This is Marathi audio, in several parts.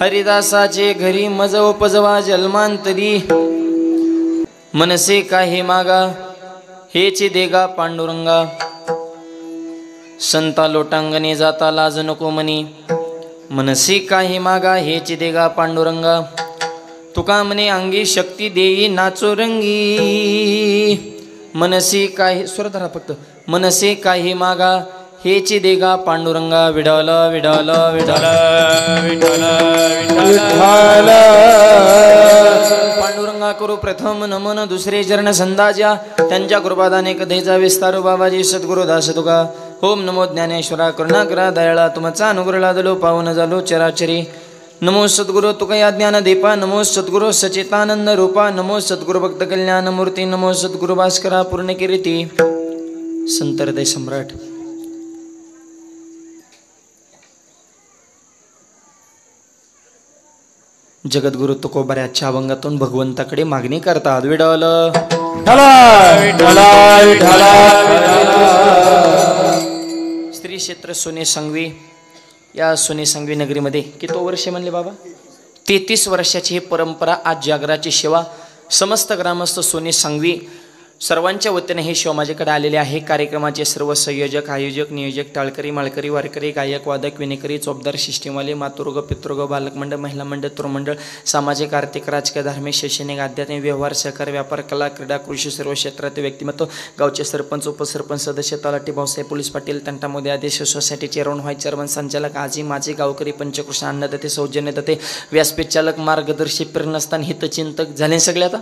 हरिदासाचे घरी मज उपजवा जन्मांतरी मनसे काही मागा हेची देगा पांडुरंगा संता लोटांगणे जाता लाज नको मनी मनसे काही मागा हेची देगा पांडुरंगा तुका म्हणे अंगी शक्ती देई नाचो रंगी मनसे काही स्वरधरा फक्त मनसे काही मागा हेची देगा पांडुरंगा विडाल विडाल विडाल विडाल विडाल पांडुरंगा करू प्रथम नमन दुसरे चरण संदाजा त्यांच्या कृपादाने कधीचा विस्तारू बाबाजी सद्गुरु दास तुका ओम नमो ज्ञानेश्वरा करुणाकरा दयाळा तुमचा अनुग्रह झालो पावन झालो चराचरी नमो सद्गुरु तुकया ज्ञान दीपा नमो सद्गुरु सचितानंद रूपा नमो सद्गुरु भक्त कल्याण मूर्ती नमो सद्गुरु भास्करा पूर्ण कीर्ती संत हृदय सम्राट जगद्गुरु तुकोबाऱ्याच्या अभंगातून भगवंताकडे मागणी करतात विडल श्री क्षेत्र सोने सांगवी या सोने सांगवी नगरीमध्ये किती वर्ष म्हणले बाबा 33 वर्षाची ही परंपरा आज जागराची सेवा समस्त ग्रामस्थ सोने सांगवी सर्वांच्या वतीने हे शिव माझ्याकडे आलेले आहे कार्यक्रमाचे सर्व संयोजक आयोजक नियोजक टाळकरी माळकरी वारकरी गायक वादक विनेकरी चोपदार सिस्टीमवाले मातृग पितृग बालक मंडळ महिला मंडळ तरुण मंडळ सामाजिक आर्थिक राजकीय धार्मिक शैक्षणिक आध्यात्मिक व्यवहार सहकार व्यापार कला क्रीडा कृषी सर्व क्षेत्रातील व्यक्तिमत्व गावचे सरपंच उपसरपंच सदस्य तलाठी भाऊसाहेब पोलीस पाटील तंटामध्ये आदेश सोसायटी चेअरमन व्हाईस चेअरमन संचालक आजी माझे गावकरी पंचकृष्ण अन्नदाते सौजन्य दाते व्यासपीठ चालक मार्गदर्शी प्रेरणास्थान हितचिंतक झाले सगळे आता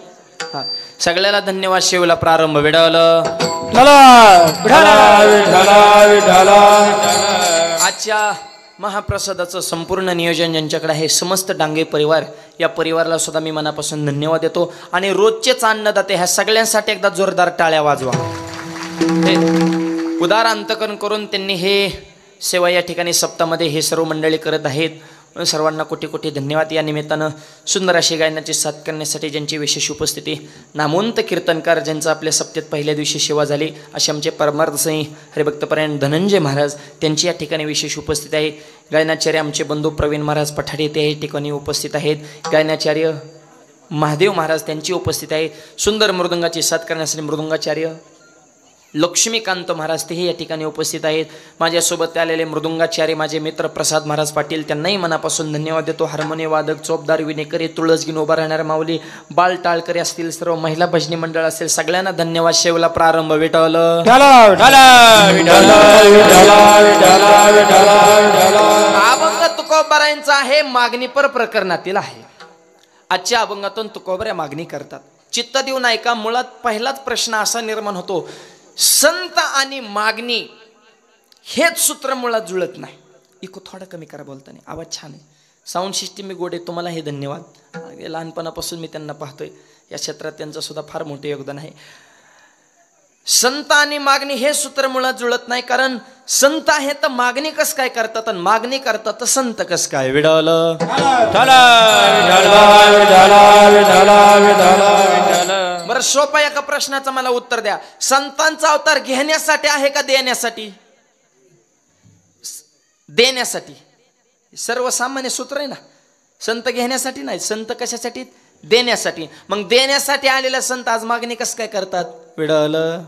हा सगळ्याला धन्यवाद शेवला प्रारंभ विडावलं आजच्या महाप्रसादाचं संपूर्ण नियोजन ज्यांच्याकडे आहे समस्त डांगे परिवार या परिवाराला सुद्धा मी मनापासून धन्यवाद देतो आणि रोजचेच अन्नदाते ह्या सगळ्यांसाठी एकदा जोरदार टाळ्या वाजवा उदार अंतकरण करून त्यांनी हे सेवा या ठिकाणी सप्ताहामध्ये हे सर्व मंडळी करत आहेत सर्वांना कोटी कोटी धन्यवाद या निमित्तानं सुंदर अशी गायनाची साथ करण्यासाठी ज्यांची विशेष उपस्थिती नामवंत कीर्तनकार ज्यांचा आपल्या सप्त्यात पहिल्या दिवशी सेवा झाली असे आमचे परमार्थसाई हरिभक्तपरायण धनंजय महाराज त्यांची या ठिकाणी विशेष उपस्थिती आहे गायनाचार्य आमचे बंधू प्रवीण महाराज पठाडे ते या ठिकाणी उपस्थित आहेत गायनाचार्य महादेव महाराज त्यांची उपस्थिती आहे सुंदर मृदंगाची साथ करण्यासाठी मृदंगाचार्य लक्ष्मीकांत महाराज तेही या ठिकाणी उपस्थित आहेत माझ्यासोबत आलेले मृदुंगाचार्य माझे मित्र प्रसाद महाराज पाटील त्यांनाही मनापासून धन्यवाद देतो हार्मोनी वादक चोपदार विनेकरी तुळस घेऊन उभा राहणारे माऊली बाल टाळकरी असतील सर्व महिला भजनी मंडळ असेल सगळ्यांना धन्यवाद शेवला प्रारंभ विठवलं अभंग तुकोबारायांचा आहे मागणीपर प्रकरणातील आहे आजच्या अभंगातून तुकोबाऱ्या मागणी करतात चित्त देऊन ऐका मुळात पहिलाच प्रश्न असा निर्माण होतो संत आणि मागणी हेच सूत्र मुळात जुळत नाही इको थोडं कमी करा बोलताना आवाज छान आहे साऊंड सिस्टीम मी गोडे तुम्हाला हे धन्यवाद लहानपणापासून मी त्यांना पाहतोय या क्षेत्रात त्यांचं सुद्धा फार मोठे योगदान आहे संत आणि मागणी हे सूत्र मुळात जुळत नाही कारण संत आहे तर मागणी कस काय करतात आणि मागणी करतात तर संत कस काय विडावलं बरं सोपा एका प्रश्नाचं मला उत्तर द्या संतांचा अवतार घेण्यासाठी आहे का देण्यासाठी देण्यासाठी सर्वसामान्य सूत्र आहे ना संत घेण्यासाठी नाही संत कशासाठी देण्यासाठी मग देण्यासाठी आलेला संत आज मागणी कस काय करतात विडावलं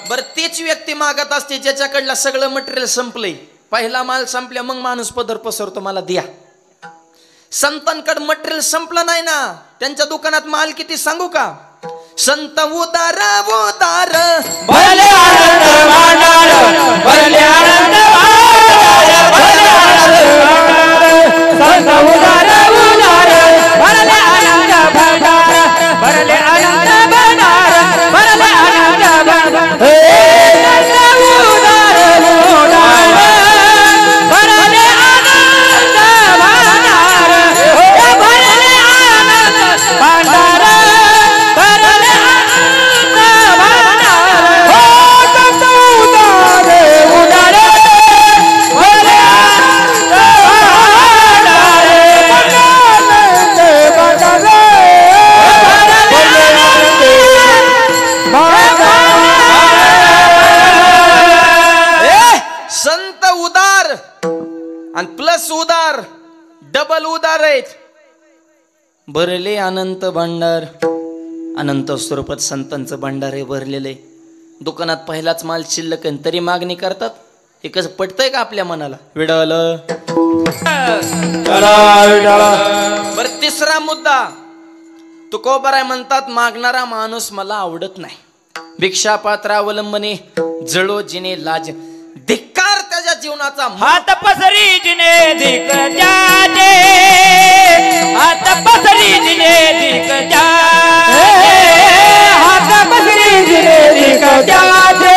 बरं तीच व्यक्ती मागत असते ज्याच्याकडलं सगळं मटेरियल संपलंय पहिला माल संपल्या मग माणूस पदर पसरतो मला द्या संतांकडे मटेरियल संपलं नाही ना त्यांच्या दुकानात माल किती सांगू का संत उदार उदार भरले आनंद भांडार भरले आनंद भांडार भरले आनंद संत उदार उदार भरले आनंद भांडार भरले आनंद भांडार भरले आनंद भांडार भरले आनंद भांडार आहेत. भरले अनंत भांडार, अनंत स्वरूपात संतांचं भांडार हे भरलेले. दुकानात पहिलाच माल शिल्लक तरी मागणी करतात. हे कसं पटतंय का आपल्या मनाला? विडल. बरं, तिसरा मुद्दा तुकोबाराय म्हणतात, मागणारा माणूस मला आवडत नाही. भिक्षापात्र अवलंबने जळो जिने लाज, धिक्कार त्याच्या जीवनाचा. हात पसरी जिने धिक जाते, हात पसरी जिने धिक जाते, हात पसरी जिने धिक जाते,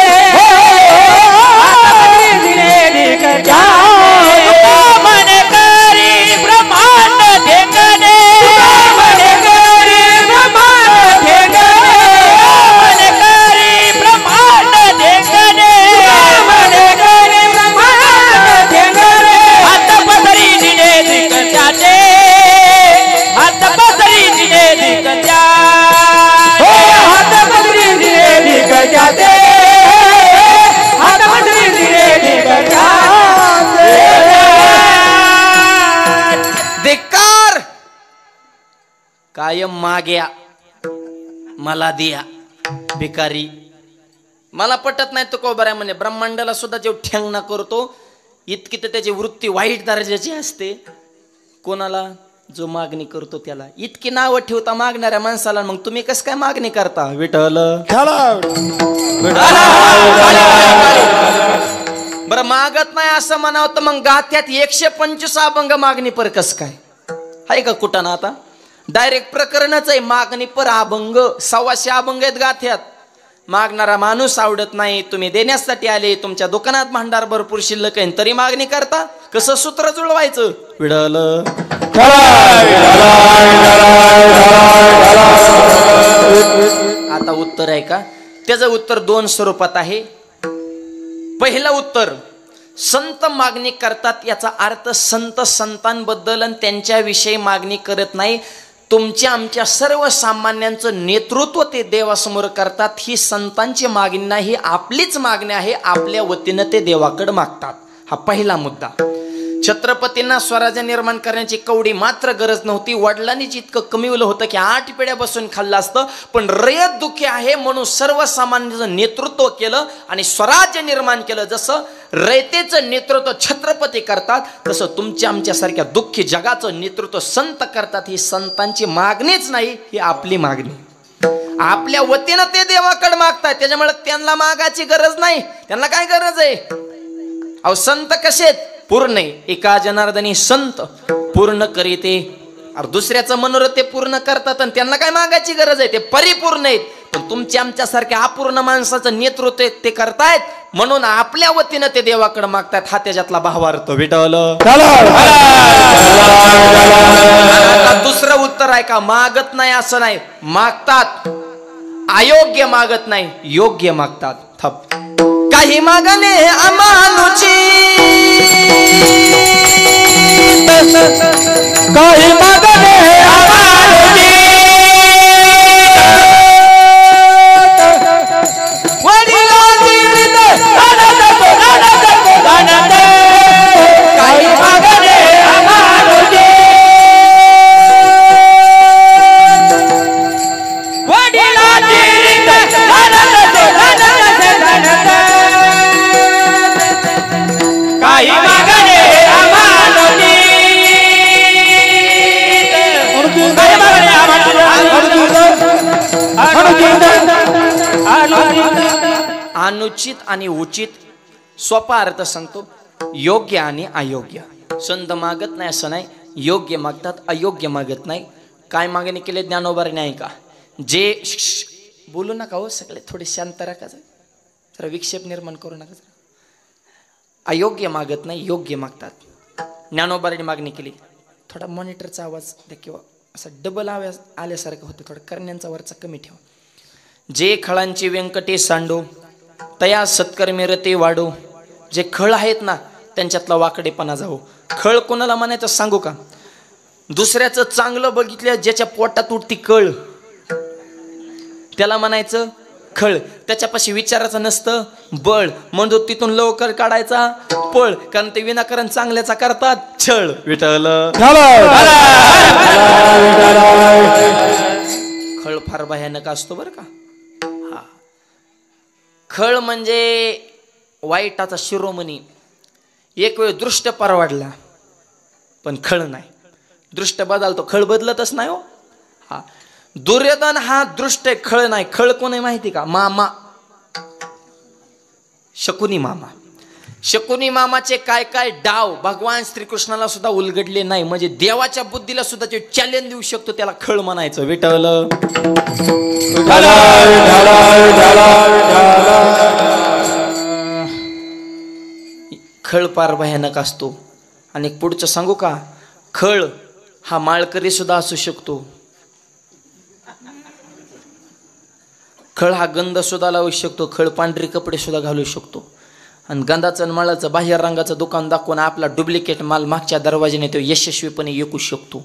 हात पसरी जिने धिक जाते. मन करी ब्रह्मांड ठेंगणे, मन करी ब्रह्मांड ठेंगणे, मन करी ब्रह्मांड ठेंगणे, मन करी ब्रह्मांड ठेंगणे. हात पसरी जिने धिक जाते, हात पसरी जिने धिक जाते, हात पसरी जिने धिक जाते, हात पसरी जिने धिक जाते. धिक्कार कायम माग्या मला दिया भिकारी. मला पटत नाही तुकोबाराय म्हणे, ब्रह्मांडाला सुद्धा जे ठेंगणा करतो इतकी तर त्याची वृत्ती वाईट दर्जाची असते. कोणाला? जो मागणी करतो त्याला. इतकी नावं ठेवता मागणाऱ्या माणसाला, मग तुम्ही कसं काय मागणी करता? विठ्ठल. बरं, मागत नाही असं म्हणावं तर मग गाथ्यात 125 अभंग मागणी पर कस काय आहे का कुठं ना? आता डायरेक्ट प्रकरणच आहे, मागणी पर अभंग 125 अभंग आहेत गाथ्यात. मागणारा माणूस आवडत नाही, तुम्ही देण्यासाठी आले, तुमच्या दुकानात भांडार भरपूर शिल्लक आहे तरी मागणी करता. कसं सूत्र जुळवायचं? विडल. आता उत्तर आहे का? त्याचं उत्तर 2 स्वरूपात आहे. पहिलं उत्तर, संत मागणी करतात याचा अर्थ संत संतांबद्दल आणि त्यांच्याविषयी मागणी करत नाही. तुमच्या आमच्या सर्वसामान्यांचं नेतृत्व ते देवासमोर करतात. ही संतांची मागणी नाही, ही आपलीच मागणी आहे. आपल्या वतीनं ते देवाकडे मागतात. हा पहिला मुद्दा. छत्रपतींना स्वराज्य निर्माण करण्याची कवडी मात्र गरज नव्हती. वडिलांनीच इतकं कमीवलं होतं की 8 पिढ्या बसून खाल्लं असतं. पण रयत दुःखी आहे म्हणून सर्वसामान्यांचं नेतृत्व केलं आणि स्वराज्य निर्माण केलं. जसं रयतेचं नेतृत्व छत्रपती करतात, तसं तुमच्या आमच्यासारख्या दुःखी जगाचं नेतृत्व संत करतात. ही संतांची मागणीच नाही, ही आपली मागणी. आपल्या वतीनं ते देवाकडे मागतात, त्याच्यामुळे त्यांना मागायची गरज नाही. त्यांना काय गरज आहे? अहो, संत कसे आहेत? पूर्ण. एका जनार्दनी संत पूर्ण करीते. अरे दुसऱ्याचं मनोरथ ते पूर्ण करतात आणि त्यांना काय मागायची गरज आहे? ते परिपूर्ण आहेत. पण तुमच्या आमच्यासारख्या अपूर्ण माणसाचं नेतृत्व ते करतायत म्हणून आपल्या वतीनं ते देवाकडे मागतात. हा त्याच्यातला भावार्थ. विठ्ठल. दुसरं उत्तर आहे का? मागत नाही असं नाही, मागतात. अयोग्य मागत नाही, योग्य मागतात. थप. काही मागणे अमानुची, काही मागणे अमानुची, वडिलांची रीत अनंत अनंत अनंत. काही मागणे अमानुची, वडिलांची रीत अनंत अनंत अनंत. काही मागणे अमानुची, अनुचित आणि उचित सोपा अर्थ सांगतो. योग्य आणि अयोग्य. संत मागत नाही असं नाही, योग्य मागतात, अयोग्य मागत नाही. काय मागणी केले ज्ञानोबाने आहे का? जे बोलू नका हो, सगळे थोडे शांत राखा, जरा विक्षेप निर्माण करू नका. अयोग्य मागत नाही, योग्य मागतात. ज्ञानोबाने मागणी केली. थोडा मॉनिटरचा आवाज द्या किंवा असा डबल आवाज आल्यासारखं होतं. थोडा करण्यांचा वरचा कमी ठेवा. जे खळांची व्यंकटे सांडो तया सत्कर्मी रते वाढो. जे खळ आहेत ना त्यांच्यातला वाकडेपणा जाऊ. खळ कोणाला म्हणायचं सांगू का? दुसऱ्याचं चांगलं बघितलं ज्याच्या पोटात उठती कळ त्याला म्हणायचं खळ. त्याच्यापाशी विचारायचं नसतं बळ, म्हणतो तिथून लवकर काढायचा पळ, कारण ते विनाकारण चांगल्याचा करतात छळ. विठ्ठल खळ फार भयानक असतो बरं का. हा, खळ म्हणजे वाईटाचा शिरोमणी. एक वेळ दृष्ट परवाडला पण खळ नाही. दृष्ट बदलतो, खळ बदलतच नाही हो. हा, दुर्योधन हा दृष्ट आहे, खळ नाही. खळ कोण आहे माहिती का? मामा, शकुनी मामा. शकुनी मामाचे काय काय डाव भगवान श्रीकृष्णाला सुद्धा उलगडले नाही. म्हणजे देवाच्या बुद्धीला सुद्धा ते चॅलेंज देऊ शकतो, त्याला खळ म्हणायचं. विठ्ठल खळ फार भयानक असतो. आणि पुढचं सांगू का? खळ हा माळकरी सुद्धा असू शकतो. खळ हा गंध सुद्धा लावू शकतो. खळ पांढरे कपडे सुद्धा घालू शकतो. आणि गंधाचं आणि माळाचं बाह्य रंगाचं दुकान दाखवून आपला डुप्लिकेट माल मागच्या दरवाजाने तो यशस्वीपणे विकू शकतो.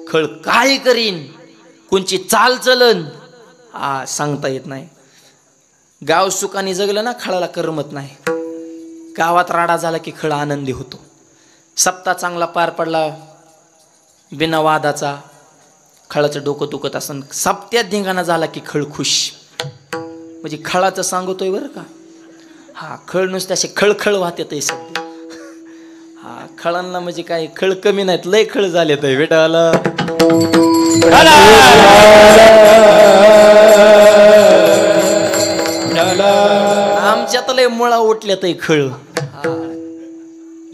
खळ काय करीन, कोणची चाल चलन सांगता येत नाही. गाव सुखाने जगलं ना, खळाला करमत नाही. गावात राडा झाला की खळ आनंदी होतो. सप्ताह चांगला पार पडला बिना वादाचा, खळाचं डोकं दुखत असं. सप्त्यात धिंगाणा झाला की खळ खुश. म्हणजे खळाचं सांगतोय बरं का. हा, खळ नुसते असे खळखळ वाहतात सध्या. हा, खळांना म्हणजे काय खळ कमी नाहीत, लय खळ झाले तर बेटाला. आमच्यात लय मुळा उठल्यात खळ.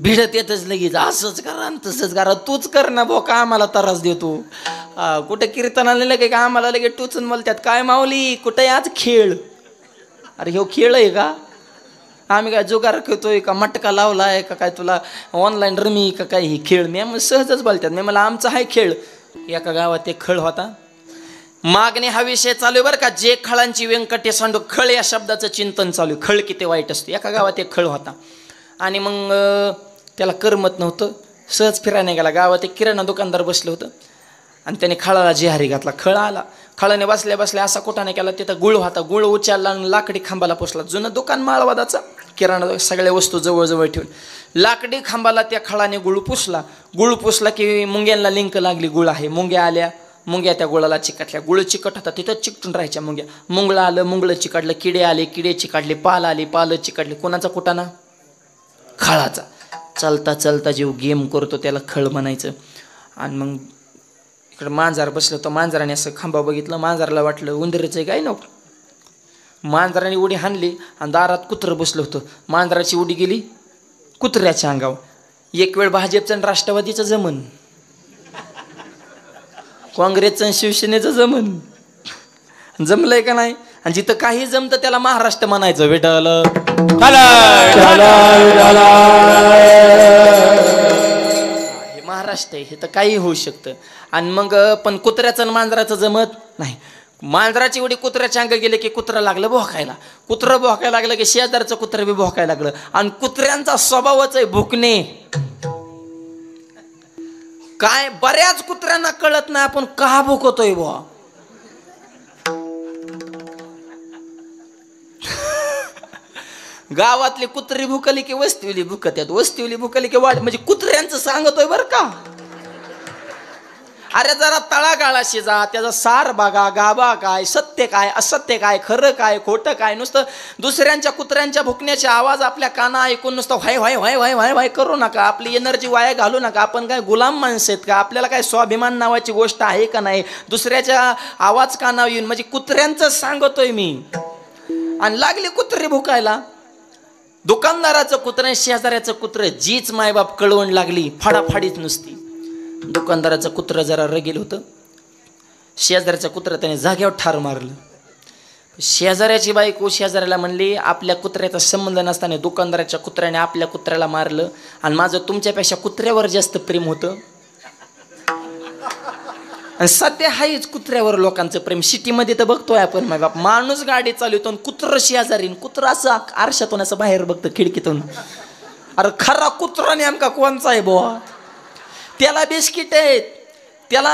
भिडत येतच लगेच, असंच करा तसंच करा, तूच कर ना बो, का आम्हाला त्रास देतो. कुठं कीर्तनाला लगे का आम्हाला लगे टोचून बोलतात, काय माऊली कुठे आज खेळ. अरे ह्यो खेळ आहे का? आम्ही काय जुगार खेळतोय का, मटका लावलाय का, काय तुला ऑनलाईन रमी का काय ही खेळ. मी सहजच बोलतात. मी मला आमचा हाय खेळ. एका गावात एक खळ होता. मागणी हा विषय चालू आहे बरं का. जे खळांची व्यंकटे सांडू, खळ या शब्दाचं चिंतन चालू आहे. खळ किती वाईट असतो. एका गावात एक खळ होता आणि मग त्याला करमत नव्हतं. सहज फिरायला गेला. गावात एक किराणा दुकानदार बसलं होतं आणि त्याने खळाला जिहारी घातला. खळ आला. खळाने बसल्या बसल्या असा कुठाने केला, तिथं गुळ होता. गुळ उचलला आणि लाकडी खांबाला पोचला. जुनं दुकान माळवादाचा, किराणा सगळ्या वस्तू जवळजवळ ठेवून लाकडी खांबाला त्या खळाने गुळ पुसला. गुळ पुसला की मुंग्यांना लिंक लागली, गुळ आहे. मुंग्या आल्या, मुंग्या त्या गुळाला चिकटल्या. गुळ चिकट होता, तिथं चिकटून राहायच्या मुंग्या. मुंगळं आलं, मुंगळं चिकाडलं. किडे आले, किडे चिकाडले. पाल आली, पाल चिकाडले. कोणाचा कुटाणा? खळाचा. चालता चालता जीव गेम करतो त्याला खळ म्हणायचं. आणि मग इकडं मांजर बसलं होतं. मांजराने असं खांबा बघितलं. मांजराला वाटलं उंदीरचं काय नव्हतं. मांजराने उडी हाणली आणि दारात कुत्रं बसलं होतं. मांजराची उडी गेली कुत्र्याच्या अंगावर. एक वेळ भाजपचं आणि राष्ट्रवादीचं जमन, काँग्रेसचं आणि शिवसेनेचं जमन. जमलंय का नाही? आणि जिथं काही जमतं त्याला महाराष्ट्र म्हणायचं. भेटलं हे महाराष्ट्र आहे, हे तर काही होऊ शकतं. आणि मग पण कुत्र्याचं आणि मांजराचं जमत नाही. मांजराची उडी कुत्र्याच्या अंग गेले की कुत्रं लागलं भोकायला. कुत्रं भोकायला लागलं की शेजारचं कुत्रं बी भोकायला लागलं. आणि कुत्र्यांचा स्वभावच आहे भुकणे. काय बऱ्याच कुत्र्यांना कळत नाही आपण का भुकतोय बुवा. गावातली कुत्री भुकली की वस्तीवली भुकत्यात, वस्तीवली भुकली की वाढ. म्हणजे कुत्र्यांचं सांगतोय बरं का. अरे जरा तळागाळाशी जा, त्याचा सार बघा, गाभा काय, सत्य काय, असत्य काय, खरं काय, खोटं काय. नुसतं दुसऱ्यांच्या कुत्र्यांच्या भुकण्याचे आवाज आपल्या काना ऐकून नुसतं व्हाय व्हाय व्हाय व्हाय व्हाय व्हाय करू नका. आपली एनर्जी वाया घालू नका. आपण काय गुलाम माणसं आहेत का? आपल्याला काय स्वाभिमान नावाची गोष्ट आहे का नाही? दुसऱ्याच्या आवाज कानावर येऊन म्हणजे कुत्र्यांचं सांगतोय मी. आणि लागली कुत्री भुकायला. दुकानदाराचं कुत्रं, शेजाऱ्याचं कुत्रं, जीच मायबाप कळवण लागली, फाडाफाडीच नुसती. दुकानदाराचं कुत्रं जरा रगेल होतं. शेजाऱ्याचं कुत्रं त्याने जाग्यावर ठार मारलं. शेजाऱ्याची बायको शेजाऱ्याला म्हणली, आपल्या कुत्र्याचा संबंध नसताना दुकानदाराच्या कुत्र्याने आपल्या कुत्र्याला मारलं आणि माझं तुमच्यापेक्षा कुत्र्यावर जास्त प्रेम होतं. आणि सध्या हाच कुत्र्यावर लोकांचं प्रेम. सिटीमध्ये तर बघतोय आपण, माय बाप माणूस गाडी चालवतो आणि कुत्रं शेजारी. कुत्रं असं आरशातून असं बाहेर बघतं खिडकीतून. अरे खरा कुत्रा नेमका कोणचा आहे बुवा? त्याला बिस्किट आहेत, त्याला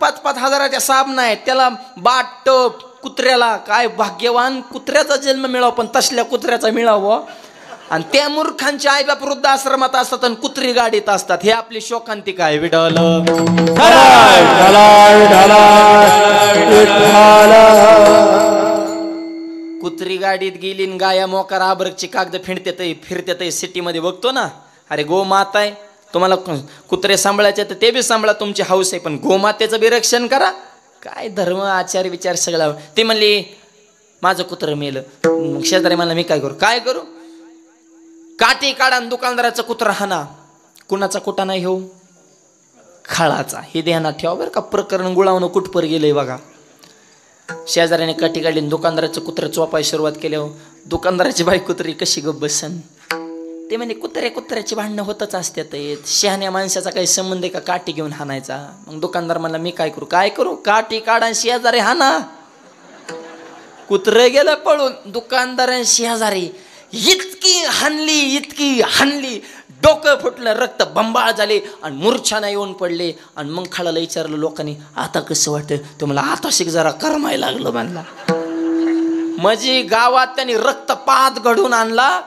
5-5 हजाराच्या साबण आहेत, त्याला बाट टोप कुत्र्याला काय भाग्यवान कुत्र्याचा जन्म मिळावा, पण तसल्या कुत्र्याचा मिळावा. आणि त्या मूर्खांच्या आईबाप वृद्धाश्रमात असतात आणि कुत्री गाडीत असतात. हे आपली शोकांतिका आहे. विडल कुत्री गाडीत गेली न गाया मोकार आबरकची कागद फिरतेत सिटीमध्ये बघतो ना. अरे गो माता आहे, तुम्हाला कुत्रे सांभाळायचे तर ते बी सांभाळा, तुमची हौस आहे, पण गोमातेचं बी रक्षण करा. काय धर्म आचार विचार सगळा. ती म्हणली माझं कुत्र मेलं. मग शेजारी म्हणला मी काय करू काठी काढा दुकानदाराचं कुत्रा हाना. कुणाचा कुठा नाही हो, खाळाचा. हे ध्यानात ठेवा बरं का. प्रकरण गुळावणं कुठपर गेलंय बघा. शेजाऱ्याने काठी काढली दुकानदाराचं कुत्र चोपाय सुरुवात केली. दुकानदाराची बाई कुत्री कशी गप्प बसन. ते म्हणजे कुत्र्याची भांडणं होतच असतात. शहाण्या माणसाचा काही संबंध आहे का काठी घेऊन हाणायचा. मग दुकानदार म्हणला मी काय करू काठी काढा शेजारी हाना. कुत्र गेलं पळून. दुकानदार शेजारी इतकी हाणली डोकं फुटलं, रक्त बंबाळ झाले आणि मूर्छाना येऊन पडले. आणि मग खाळाला विचारलं लोकांनी आता कसं वाटतं. तो मला आता शिक जरा करमायला लागलं म्हणला. म्हणजे गावात त्यांनी रक्तपात घडून आणला.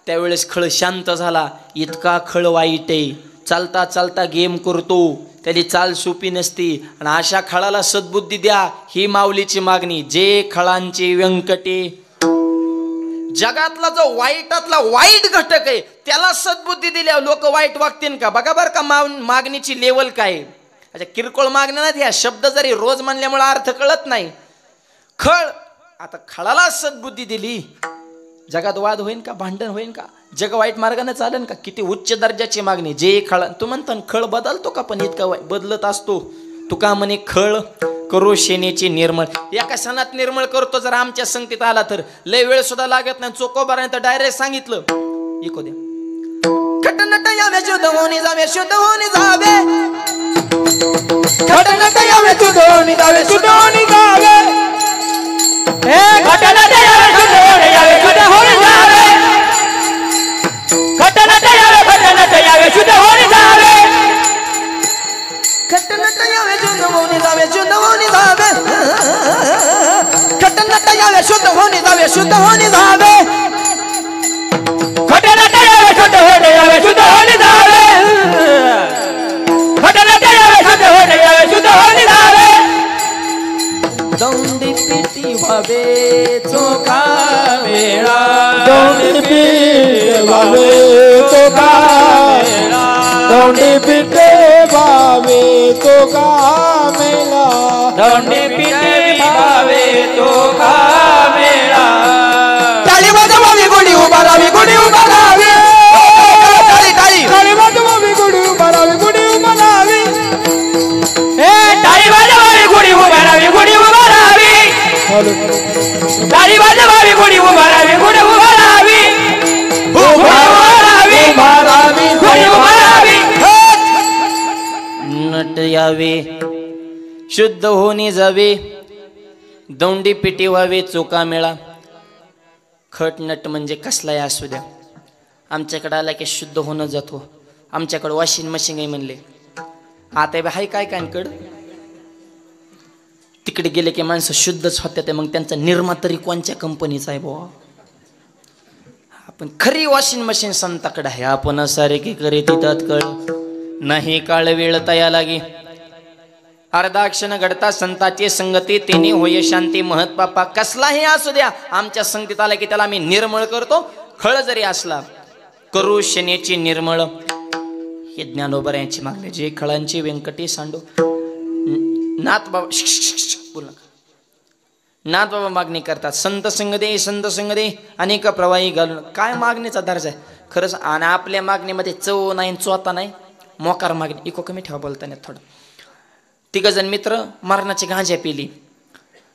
त्यावेळेस खळ शांत झाला. इतका खळ वाईट आहे, चालता चालता गेम करतो, त्याची चाल सोपी नसती. आणि अशा खळाला सद्बुद्धी द्या ही माऊलीची मागणी. जे खळांची व्यंकटे जगातला जो वाईटातला वाईट घटक आहे त्याला सद्बुद्धी दिल्या लोक वाईट वागतील का. बघा बरं का मागणीची लेवल काय. अच्छा किरकोळ मागण्या नाही, ह्या शब्द जरी रोज म्हणल्यामुळे अर्थ कळत नाही. खळ आता खळाला सद्बुद्धी दिली, जगात वाद होईन का, भांडण होईन का, जग वाईट मार्गाने चालेल का. किती उच्च दर्जाची मागणी. जे खळ तू म्हणता खळ बदलतो का, पण इतका बदलत असतो. तुका म्हणे खळ करू शेनेची निर्मळ. एका सणात निर्मळ करतो. जर आमच्या संगतीत आला तर लय वेळ सुद्धा लागत नाही. चोकोबाराने तर डायरेक्ट सांगितलं इको द्या. खटनट यावे शुद्ध होणे जावे शुद्ध होणे जावे. खटनट यावे शुद्ध होणे जावे शुद्ध होणे जावे. खटनट यावे शुद्ध होणे जावे शुद्ध होणे जावे. खटनट यावे शुद्ध होणे जावे. खटनट यावे शुद्ध होणे जावे शुद्ध होणे जावे. खटनट यावे शुद्ध होणे जावे शुद्ध होणे जावे. खटनट यावे शुद्ध होणे जावे शुद्ध होणे जावे. खटनट यावे शुद्ध होणे जावे शुद्ध होणे जावे. दौंडी पिटी व्हावे चोखा मेळा. दौंडी पिटे व्हावे चोखा मेळा. दौंडी पिटे व्हावे चोखा मेळा. दौंडी पिटे व्हावे चोखा मेळा. टाळी वाजवावी गुढी उभा राहावी गुढी उभा राहावी. टाळी वाजवावी गुढी उभा राहावी गुढी उभा राहावी. टाळी वाजवावी गुढी उभा राहावी गुढी उभा राहावी. टाळी वाजवावी गुढी उभा राहावी गुढी उभा राहावी. उभा राहावी उभा राहावी गुढी उभा राहावी. नट यावे शुद्ध होणे जावे. दौंडी पिटी व्हावे चोका मेळा. खट नट म्हणजे कसलाही असू द्या, आमच्याकडे आला की शुद्ध होणं जातो. आमच्याकडे वॉशिंग मशीन आहे म्हणले. आता हाय काय कानकड तिकडे गेले की माणसं शुद्धच होत्या. मग त्यांचा निर्मा तरी कोणत्या कंपनीचा आहे बुवा. आपण खरी वॉशिंग मशीन संताकडे आहे. आपण सारे की करे तिथं कळ नाही काळ वेळ तया लागे. अर्धा क्षण घडता संताची संगती तेने होय शांती महत पापा. कसलाही असू द्या आमच्या संगतीत आला की त्याला आम्ही निर्मळ करतो. खळ जरी असला करू शनेची निर्मळ. हे ज्ञानोबा यांची मागणी. जे खळांची व्यंकटी सांडो नाथ बाबा बोल नका. नाथ बाबा मागणी करतात. संत संग दे अनेक प्रवाही घालून. काय मागणीचा दर्जा आहे खरंच. आणि आपल्या मागणीमध्ये चव नाही चोता नाही. मोकार मागणी. इको कमी ठेवा बोलताना थोडं. तिघजण मित्र मरणाची गांजा पिली